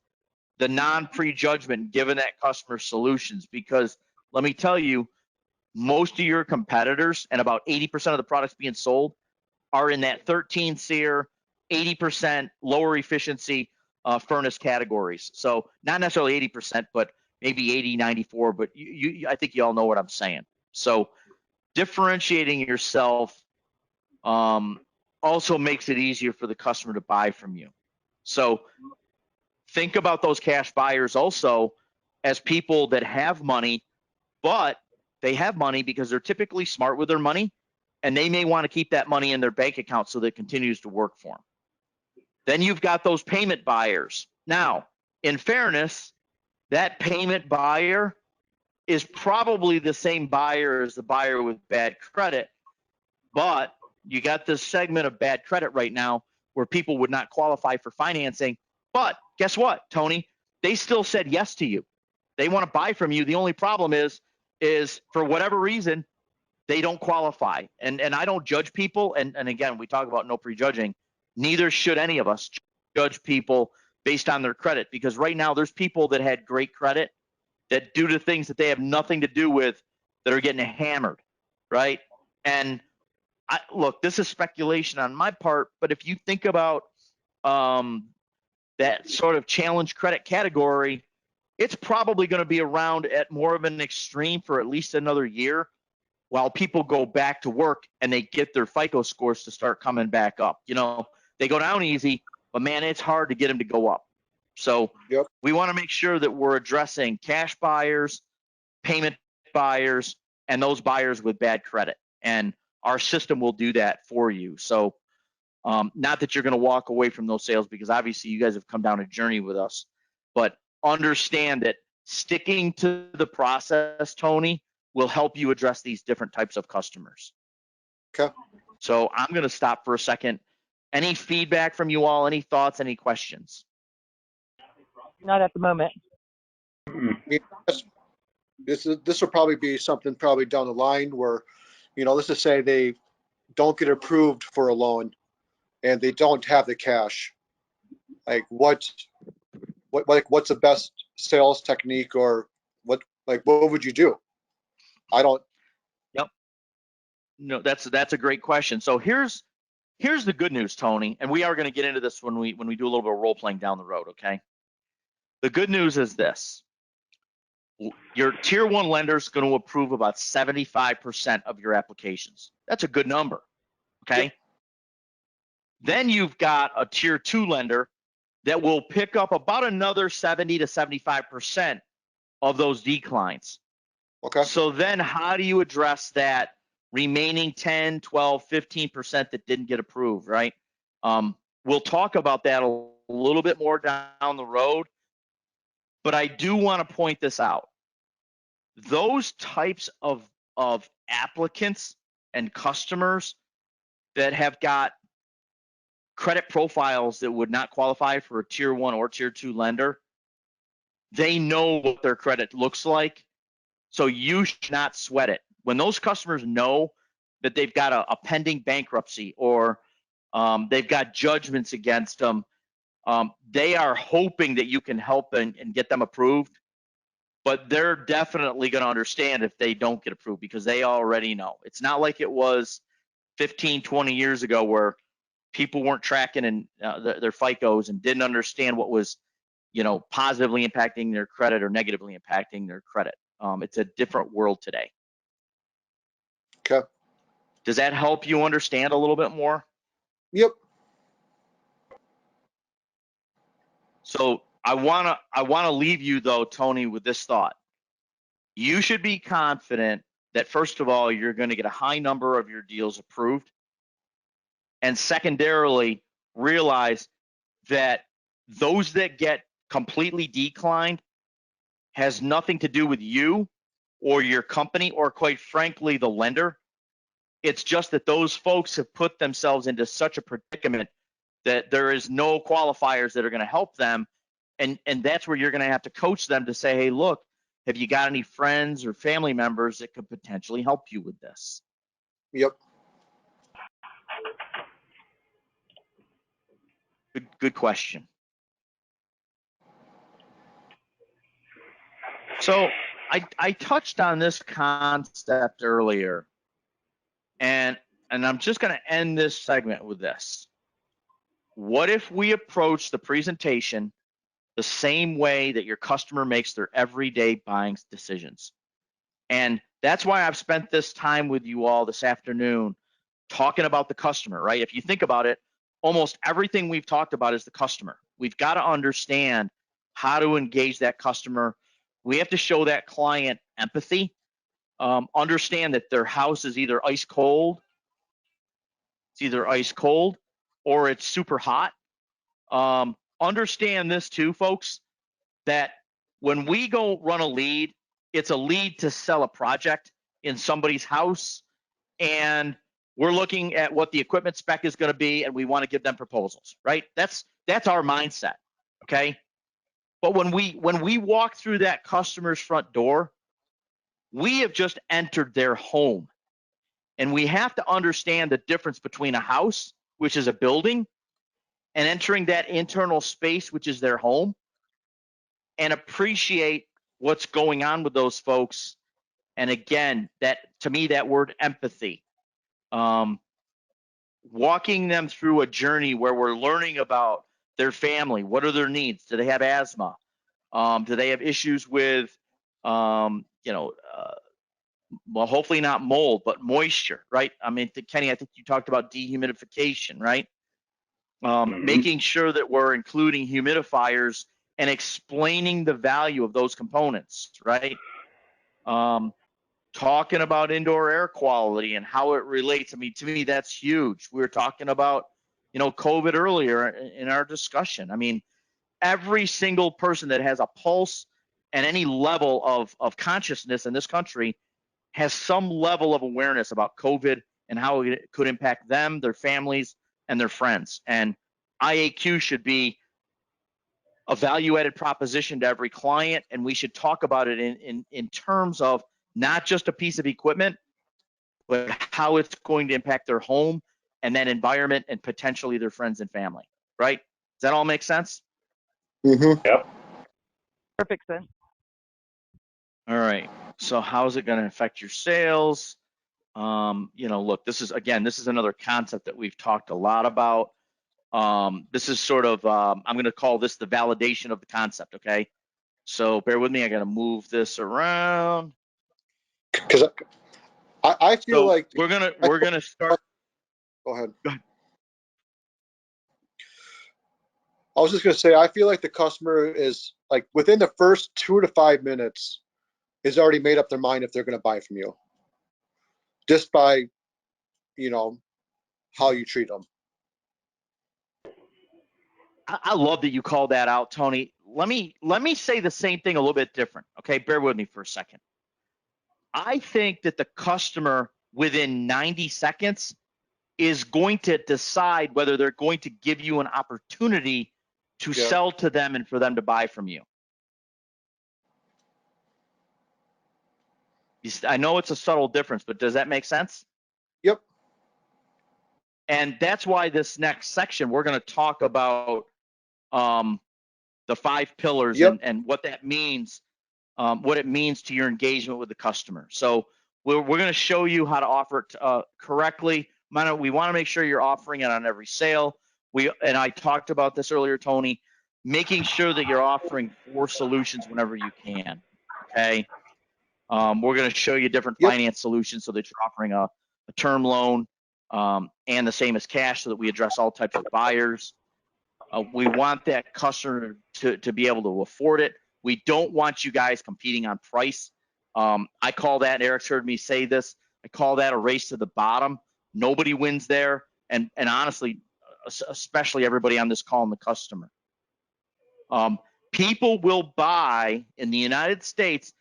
the non-prejudgment, giving that customer solutions, because let me tell you, most of your competitors and about 80% of the products being sold are in that 13 SEER, 80% lower efficiency furnace categories. So not necessarily 80%, but maybe 80, 94, but I think you all know what I'm saying. So differentiating yourself also makes it easier for the customer to buy from you. So think about those cash buyers also as people that have money, but they have money because they're typically smart with their money, and they may want to keep that money in their bank account so that it continues to work for them. Then you've got those payment buyers. Now, in fairness, that payment buyer is probably the same buyer as the buyer with bad credit, but you got this segment of bad credit right now where people would not qualify for financing. But guess what, Tony? They still said yes to you. They want to buy from you. The only problem is for whatever reason, they don't qualify. And I don't judge people. And again, we talk about no prejudging. Neither should any of us judge people based on their credit, because right now there's people that had great credit that, due to things that they have nothing to do with, that are getting hammered, right? And look, this is speculation on my part, but if you think about that sort of challenge credit category, it's probably going to be around at more of an extreme for at least another year, while people go back to work and they get their FICO scores to start coming back up. They go down easy, but man, it's hard to get them to go up. So we want to make sure that we're addressing cash buyers, payment buyers, and those buyers with bad credit. And our system will do that for you. So not that you're going to walk away from those sales, because obviously you guys have come down a journey with us, but understand that sticking to the process, Tony, will help you address these different types of customers. Okay. So I'm going to stop for a second. Any feedback from you all? Any thoughts? Any questions? Not at the moment. This will probably be something probably down the line where, let's just say they don't get approved for a loan and they don't have the cash. Like what's the best sales technique, or what would you do? I don't. Yep. No, that's a great question. So here's the good news, Tony, and we are going to get into this when we do a little bit of role playing down the road, okay? The good news is this. Your tier 1 lender is going to approve about 75% of your applications. That's a good number, okay? Yep. Then you've got a tier 2 lender that will pick up about another 70 to 75% of those declines. Okay. So then how do you address that remaining 10, 12, 15% that didn't get approved, right? We'll talk about that a little bit more down the road, but I do want to point this out. Those types of applicants and customers that have got credit profiles that would not qualify for a tier 1 or tier 2 lender, they know what their credit looks like. So you should not sweat it. When those customers know that they've got a pending bankruptcy or they've got judgments against them, they are hoping that you can help and get them approved. But they're definitely going to understand if they don't get approved because they already know. It's not like it was 15, 20 years ago where people weren't tracking and their FICOs and didn't understand what was, positively impacting their credit or negatively impacting their credit. It's a different world today. Okay. Does that help you understand a little bit more? Yep. So I wanna leave you though, Tony, with this thought. You should be confident that first of all, you're going to get a high number of your deals approved. And secondarily, realize that those that get completely declined has nothing to do with you or your company or quite frankly, the lender. It's just that those folks have put themselves into such a predicament that there is no qualifiers that are going to help them. And that's where you're going to have to coach them to say, hey, look, have you got any friends or family members that could potentially help you with this? Yep. Good question. So I touched on this concept earlier, and I'm just going to end this segment with this. What if we approach the presentation the same way that your customer makes their everyday buying decisions? And that's why I've spent this time with you all this afternoon talking about the customer, right? If you think about it, almost everything we've talked about is the customer. We've got to understand how to engage that customer. We have to show that client empathy, understand that their house is either ice cold, or it's super hot. Understand this too, folks, that when we go run a lead, it's a lead to sell a project in somebody's house, and we're looking at what the equipment spec is going to be, and we want to give them proposals, right? That's our mindset, okay? But when we walk through that customer's front door, we have just entered their home, and we have to understand the difference between a house, which is a building, and entering that internal space, which is their home, and appreciate what's going on with those folks. And again, that to me, that word empathy, walking them through a journey where we're learning about their family. What are their needs? Do they have asthma? Do they have issues with, well, hopefully not mold, but moisture, right? I mean, Kenny, I think you talked about dehumidification, right? Making sure that we're including humidifiers and explaining the value of those components, right? Talking about indoor air quality and how it relates. I mean, to me, that's huge. We were talking about, COVID earlier in our discussion. I mean, every single person that has a pulse and any level of consciousness in this country has some level of awareness about COVID and how it could impact them, their families, and their friends. And IAQ should be a value-added proposition to every client, and we should talk about it in terms of not just a piece of equipment, but how it's going to impact their home and that environment and potentially their friends and family, right? Does that all make sense? Mm-hmm. Yep. Perfect sense. All right. So how is it going to affect your sales? Look, this is another concept that we've talked a lot about. This is sort of, I'm going to call this the validation of the concept. Okay. So bear with me. I got to move this around. Because I feel So like we're gonna start. Go ahead. Go ahead. I was just gonna say I feel like the customer is like within the first 2 to 5 minutes is already made up their mind if they're gonna buy from you, just by how you treat them. I love that you called that out, Tony. Let me say the same thing a little bit different. Okay, bear with me for a second. I think that the customer within 90 seconds is going to decide whether they're going to give you an opportunity to sell to them and for them to buy from you. I know it's a subtle difference, but does that make sense? Yep. And that's why this next section, we're going to talk about the 5 pillars and what that means, what it means to your engagement with the customer. So we're going to show you how to offer it correctly. We want to make sure you're offering it on every sale. And I talked about this earlier, Tony, making sure that you're offering 4 solutions whenever you can. Okay. We're going to show you different finance solutions so that you're offering a term loan and the same as cash so that we address all types of buyers. We want that customer to be able to afford it. We don't want you guys competing on price. I call that, Eric's heard me say this, I call that a race to the bottom. Nobody wins there. And honestly, especially everybody on this call and the customer. People will buy in the United States,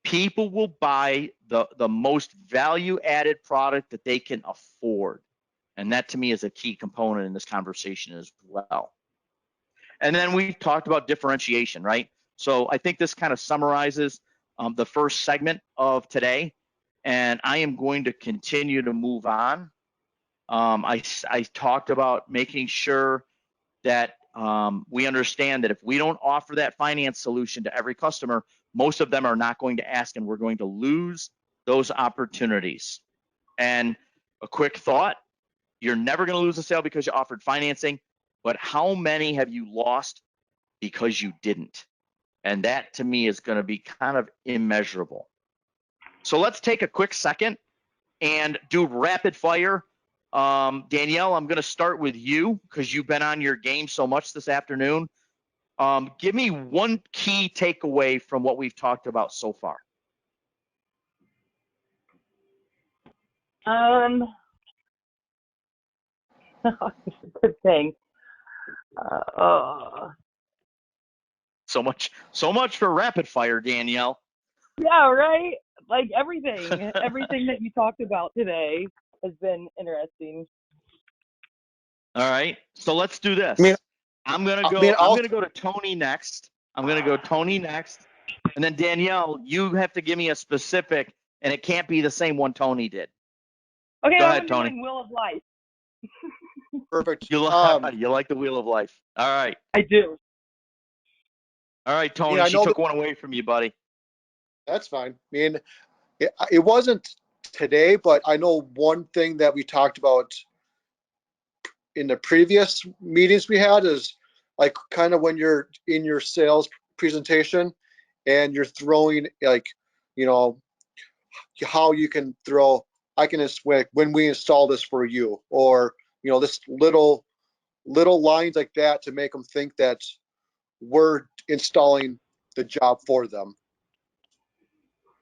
people will buy the most value-added product that they can afford. And that to me is a key component in this conversation as well. And then we talked about differentiation, right? So I think this kind of summarizes the first segment of today. And I am going to continue to move on. I talked about making sure that we understand that if we don't offer that finance solution to every customer, most of them are not going to ask, and we're going to lose those opportunities. And a quick thought, you're never going to lose a sale because you offered financing, but how many have you lost because you didn't? And that to me is going to be kind of immeasurable. So let's take a quick second and do rapid fire. Danielle, I'm going to start with you because you've been on your game so much this afternoon. Give me one key takeaway from what we've talked about so far. Good thing. So much for rapid fire, Danielle. Yeah, right? Like everything that you talked about today has been interesting. All right, so let's do this. I'm gonna go to Tony next. And then Danielle, you have to give me a specific, and it can't be the same one Tony did. Okay, Go I'm ahead, Tony. doing Wheel of Life. Perfect. You like the Wheel of Life. All right. I do. All right, Tony. She took one away from you, buddy. That's fine. I mean, it wasn't today, but I know one thing that we talked about in the previous meetings we had is like kind of when you're in your sales presentation and you're throwing like, how you can throw, when we install this for you, or, this little lines like that to make them think that we're installing the job for them.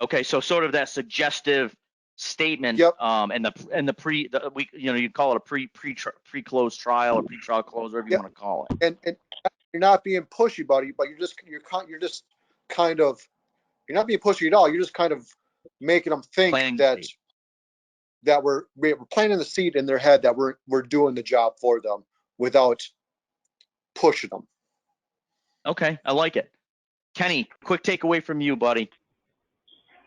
Okay, so sort of that suggestive statement, Yep. you call it a pre-close trial or pre-trial close, whatever you want to call it. And not being pushy, buddy, but you're just kind of, you're not being pushy at all. You're just kind of making them think Planting the that seed. we're planting the seed in their head that we're doing the job for them without pushing them. Okay, I like it. Kenny, quick takeaway from you, buddy.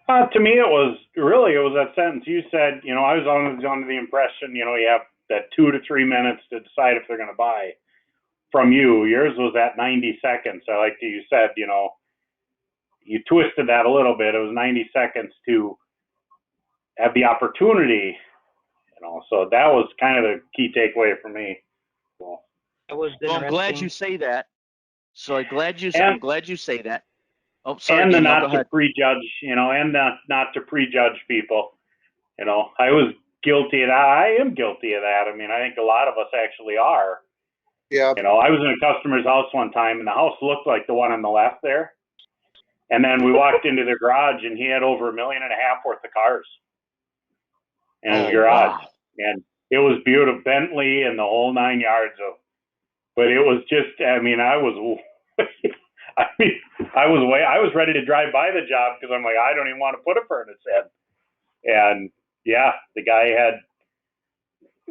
To me, it was that sentence you said. I was under the impression, you have that 2 to 3 minutes to decide if they're going to buy from you. Yours was at 90 seconds. I like that you said, you twisted that a little bit. It was 90 seconds to have the opportunity, so that was kind of the key takeaway for me. So, That was Well, I'm glad interesting. you say that. So I'm glad you say that. Oh, sorry, and Danielle, go not to ahead. prejudge, and not to prejudge people. I was guilty of that. I am guilty of that. I mean, I think a lot of us actually are. Yeah. I was in a customer's house one time, and the house looked like the one on the left there. And then we walked into the garage, and he had over $1.5 million worth of cars in his garage. Wow. And it was beautiful, Bentley and the whole 9 yards of. But it was just, I was ready to drive by the job because I'm like, I don't even want to put a furnace in. And yeah, the guy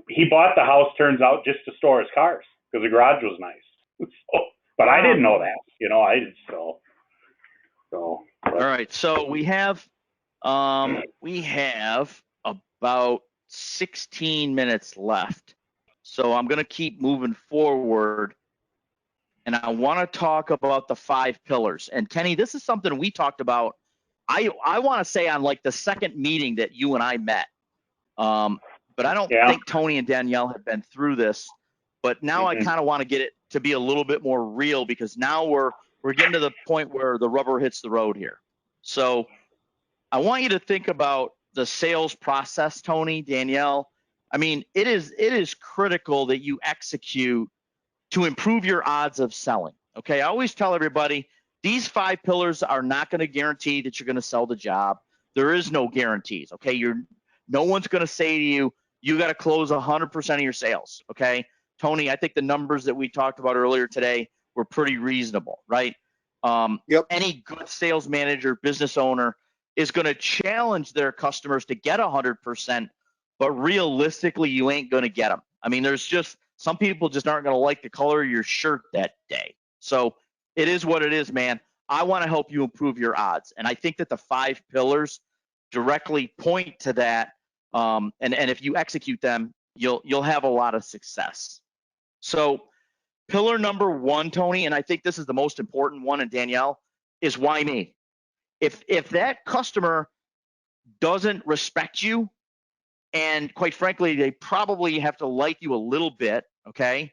he bought the house, turns out, just to store his cars because the garage was nice. But I didn't know that, So. All right, so we have about 16 minutes left. So I'm going to keep moving forward, and I want to talk about the 5 pillars. And Kenny, this is something we talked about. I want to say on like the second meeting that you and I met. But I don't think Tony and Danielle have been through this. But now I kind of want to get it to be a little bit more real, because now we're getting to the point where the rubber hits the road here. So I want you to think about the sales process, Tony, Danielle. I mean, it is critical that you execute to improve your odds of selling. Okay, I always tell everybody these 5 pillars are not going to guarantee that you're going to sell the job. There is no guarantees. Okay, no one's going to say to you, you got to close 100% of your sales. Okay, Tony, I think the numbers that we talked about earlier today were pretty reasonable, right? Yep. Any good sales manager, business owner is going to challenge their customers to get 100%, but realistically, you ain't going to get them. I mean, there's just some people just aren't going to like the color of your shirt that day. So it is what it is, man. I want to help you improve your odds. And I think that the 5 pillars directly point to that. And if you execute them, you'll have a lot of success. So pillar number 1, Tony, and I think this is the most important one, and Danielle, is why me? If that customer doesn't respect you, and quite frankly, they probably have to like you a little bit, okay,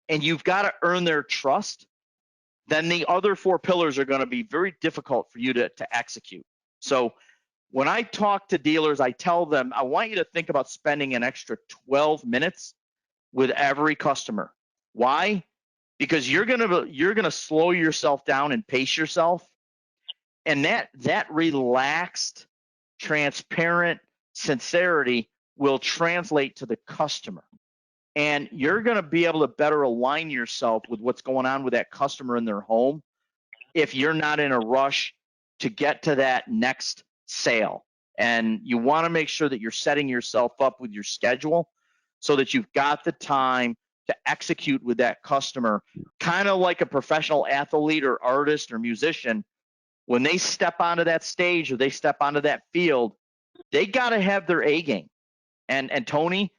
and you've got to earn their trust, then the other 4 pillars are going to be very difficult for you to execute. So when I talk to dealers, I tell them, I want you to think about spending an extra 12 minutes with every customer. Why? Because you're gonna slow yourself down and pace yourself, and that relaxed, transparent sincerity will translate to the customer, and you're going to be able to better align yourself with what's going on with that customer in their home if you're not in a rush to get to that next sale. And you want to make sure that you're setting yourself up with your schedule so that you've got the time to execute with that customer, kind of like a professional athlete or artist or musician. When they step onto that stage or they step onto that field, they got to have their A game. And Tony,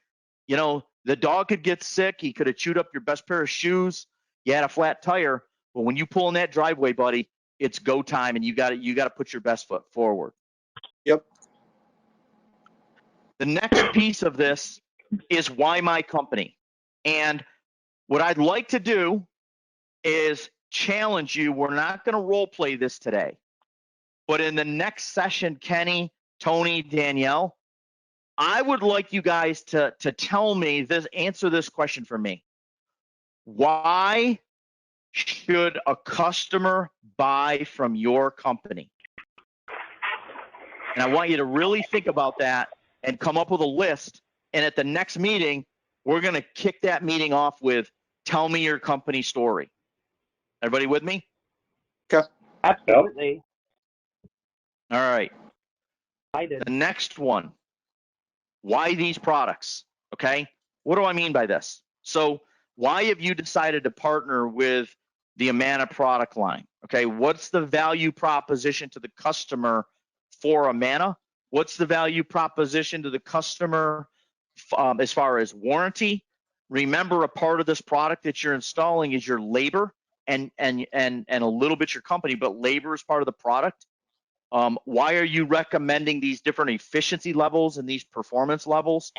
the dog could get sick. He could have chewed up your best pair of shoes. You had a flat tire. But when you pull in that driveway, buddy, it's go time, and you got to put your best foot forward. Yep. The next piece of this is why my company. And what I'd like to do is challenge you. We're not going to role play this today, but in the next session, Kenny, Tony, Danielle, I would like you guys to tell me this, answer this question for me. Why should a customer buy from your company? And I want you to really think about that and come up with a list. And at the next meeting, we're going to kick that meeting off with, tell me your company story. Everybody with me? Absolutely. All right. I did. The next one, why these products? Okay. What do I mean by this? So why have you decided to partner with the Amana product line? Okay. What's the value proposition to the customer for Amana? What's the value proposition to the customer as far as warranty? Remember, a part of this product that you're installing is your labor and a little bit your company, but labor is part of the product. Why are you recommending these different efficiency levels and these performance levels?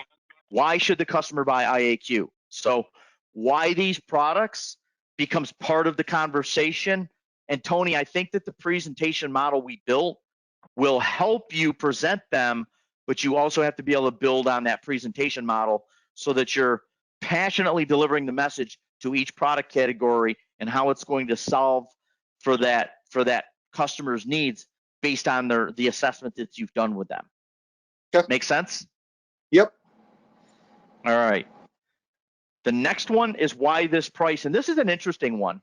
Why should the customer buy IAQ? So why these products becomes part of the conversation. And Tony, I think that the presentation model we built will help you present them, but you also have to be able to build on that presentation model so that you're passionately delivering the message to each product category and how it's going to solve for that customer's needs based on the assessment that you've done with them. Okay. Make sense? Yep. All right. The next one is why this price, and this is an interesting one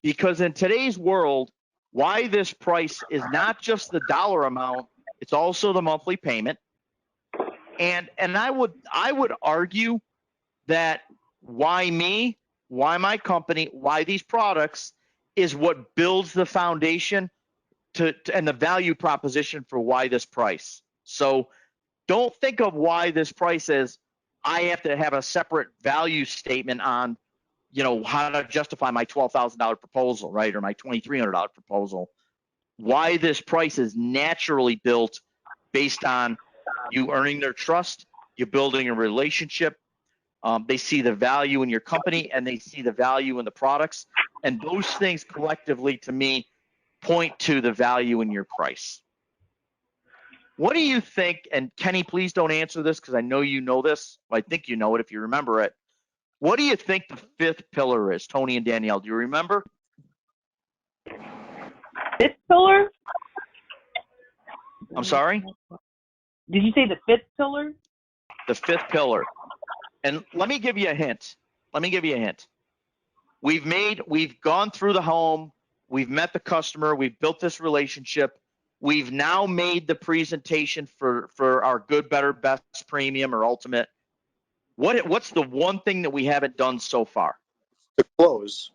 because in today's world, why this price is not just the dollar amount, it's also the monthly payment. And I would argue that why me, why my company, why these products is what builds the foundation and the value proposition for why this price. So don't think of why this price is I have to have a separate value statement on, how to justify my $12,000 proposal, right? Or my $2,300 proposal. Why this price is naturally built based on you earning their trust, you building a relationship. They see the value in your company and they see the value in the products. And those things collectively, to me, point to the value in your price. What do you think? And Kenny, please don't answer this because I know you know this. Well, I think you know it if you remember it. What do you think the fifth pillar is, Tony and Danielle? Do you remember? Fifth pillar? I'm sorry? Did you say the fifth pillar? The fifth pillar. And let me give you a hint. We've gone through the home. We've met the customer. We've built this relationship. We've now made the presentation for our good, better, best, premium, or ultimate. What's the one thing that we haven't done so far? The close.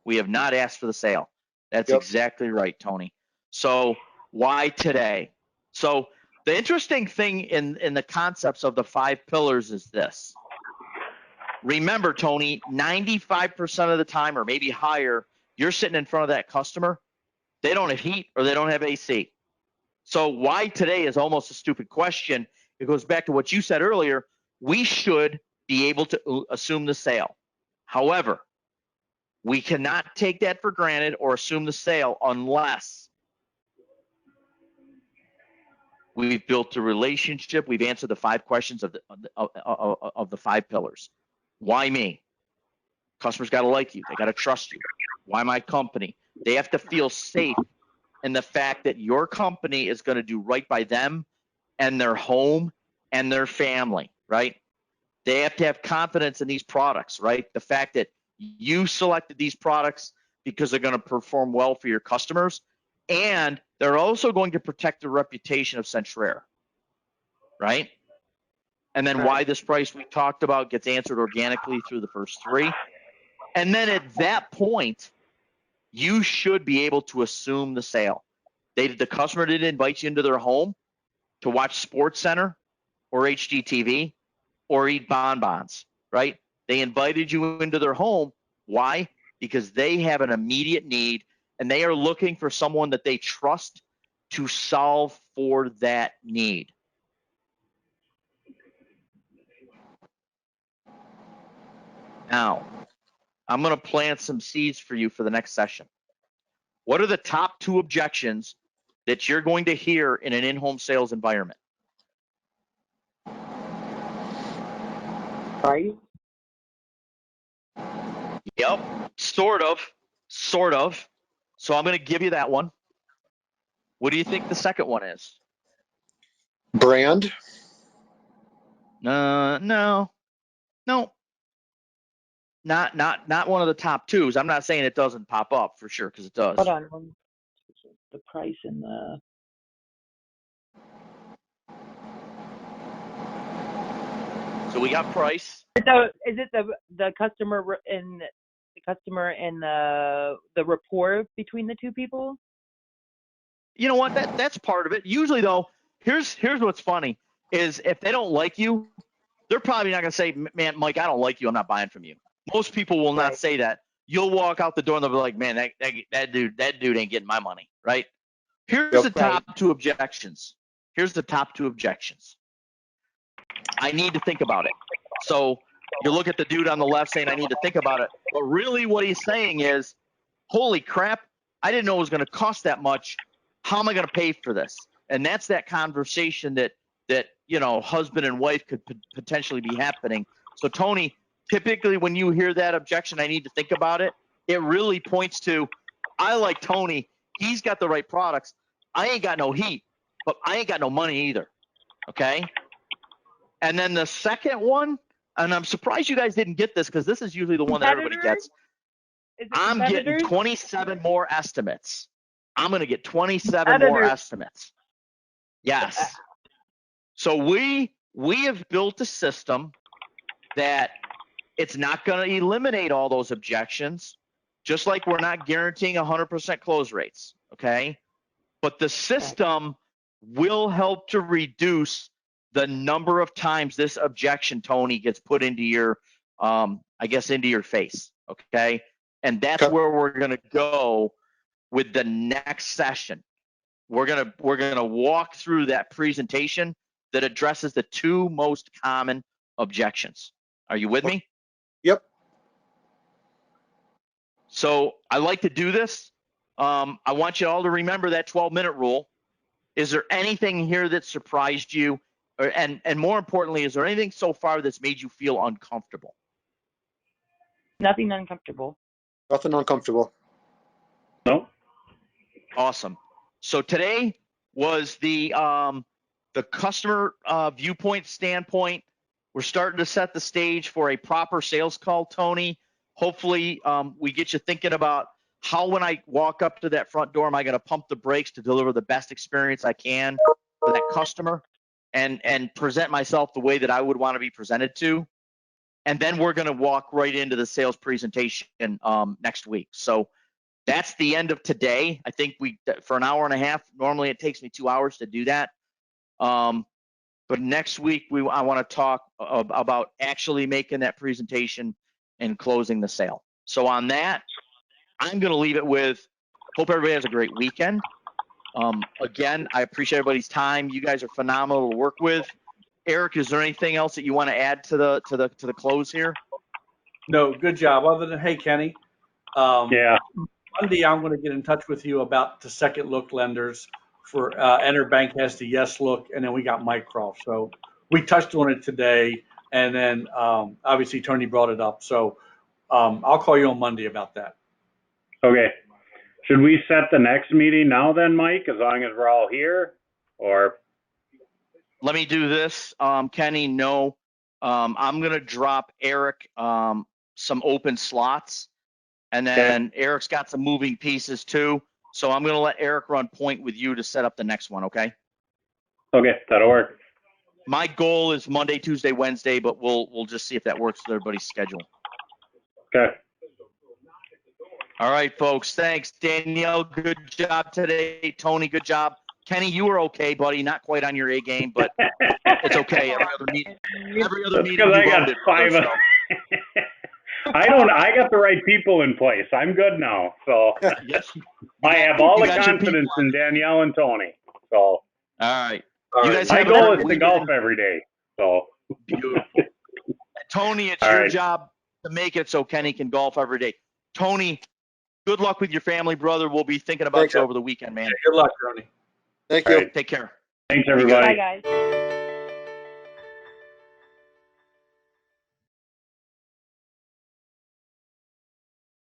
We have not asked for the sale. That's Yep. exactly right, Tony. So why today? So the interesting thing in the concepts of the 5 pillars is this. Remember, Tony, 95% of the time, or maybe higher, you're sitting in front of that customer. They don't have heat or they don't have AC. So why today is almost a stupid question. It goes back to what you said earlier. We should be able to assume the sale. However, we cannot take that for granted or assume the sale unless we've built a relationship. We've answered the 5 questions of the 5 pillars. Why me? Customers got to like you. They got to trust you. Why my company? They have to feel safe in the fact that your company is going to do right by them and their home and their family, right? They have to have confidence in these products, right? The fact that you selected these products because they're going to perform well for your customers, and they're also going to protect the reputation of Centrair, right? And then why this price we talked about gets answered organically through the first 3. And then at that point, you should be able to assume the sale. The customer didn't invite you into their home to watch Sports Center or HGTV or eat bonbons, right? They invited you into their home. Why? Because they have an immediate need and they are looking for someone that they trust to solve for that need. Now, I'm going to plant some seeds for you for the next session. What are the top 2 objections that you're going to hear in an in-home sales environment? Right. Yep, sort of. So I'm going to give you that one. What do you think the second one is? Brand. No. not one of the top twos. I'm not saying it doesn't pop up for sure, because it does. Hold on. The price and the. So we got price. So is it the customer and the rapport between the two people? You know what? That's part of it. Usually though, here's what's funny is if they don't like you, they're probably not gonna say, man, Mike, I don't like you, I'm not buying from you. Most people will not Right. say that. You'll walk out the door and they'll be like, man, that dude ain't getting my money, right? Here's Yep. the top two objections. Here's the top two objections. I need to think about it. So you look at the dude on the left saying, I need to think about it. But really what he's saying is, holy crap, I didn't know it was going to cost that much. How am I going to pay for this? And that's that conversation that husband and wife could potentially be happening. So Tony, typically when you hear that objection, I need to think about it. It really points to, I like Tony. He's got the right products. I ain't got no heat, but I ain't got no money either. Okay. And then the second one, and I'm surprised you guys didn't get this because this is usually the one that everybody gets. I'm getting 27 more estimates. I'm going to get 27 more estimates. Yes. So we have built a system that it's not going to eliminate all those objections, just like we're not guaranteeing 100% close rates. Okay. But the system will help to reduce the number of times this objection, Tony, gets put into your, into your face. Okay. And that's where we're going to go with the next session. We're going to walk through that presentation that addresses the two most common objections. Are you with me? Yep. So I like to do this. I want you all to remember that 12-minute rule. Is there anything here that surprised you? And more importantly, is there anything so far that's made you feel uncomfortable? Nothing uncomfortable. Nothing uncomfortable. No. Awesome. So today was the customer viewpoint standpoint. We're starting to set the stage for a proper sales call, Tony. Hopefully we get you thinking about how, when I walk up to that front door, am I going to pump the brakes to deliver the best experience I can for that customer and present myself the way that I would want to be presented to. And then we're going to walk right into the sales presentation next week. So that's the end of today. I think for an hour and a half, normally it takes me 2 hours to do that. But next week, I want to talk about actually making that presentation and closing the sale. So on that, I'm going to leave it with, hope everybody has a great weekend. Again, I appreciate everybody's time. You guys are phenomenal to work with. Eric, is there anything else that you want to add to the close here? No, good job. Other than, hey, Kenny, Yeah. Monday I'm going to get in touch with you about the second look lenders for Interbank has the yes look, and then we got Mycroft. So we touched on it today, and then obviously Tony brought it up. So I'll call you on Monday about that. Okay. Should we set the next meeting now then, Mike, as long as we're all here? Or Let me do this, Kenny. No, I'm going to drop Eric some open slots, and then Eric's got some moving pieces too. So I'm going to let Eric run point with you to set up the next one. Okay. Okay, that'll work. My goal is Monday, Tuesday, Wednesday, but we'll just see if that works with everybody's schedule. Okay. All right, folks. Thanks, Danielle. Good job today. Tony, good job. Kenny, you were okay, buddy. Not quite on your A game, but it's okay. Every other meeting Because I got five. So. I got the right people in place. I'm good now. So yes, I have all the confidence in Danielle and Tony. So all right. You guys my have goal is to golf every day. So beautiful. Tony, it's your job to make it so Kenny can golf every day. Tony, good luck with your family, brother. We'll be thinking about you over the weekend, man. Good luck, Tony. Thank you. Take care. Thanks, everybody. Bye, guys.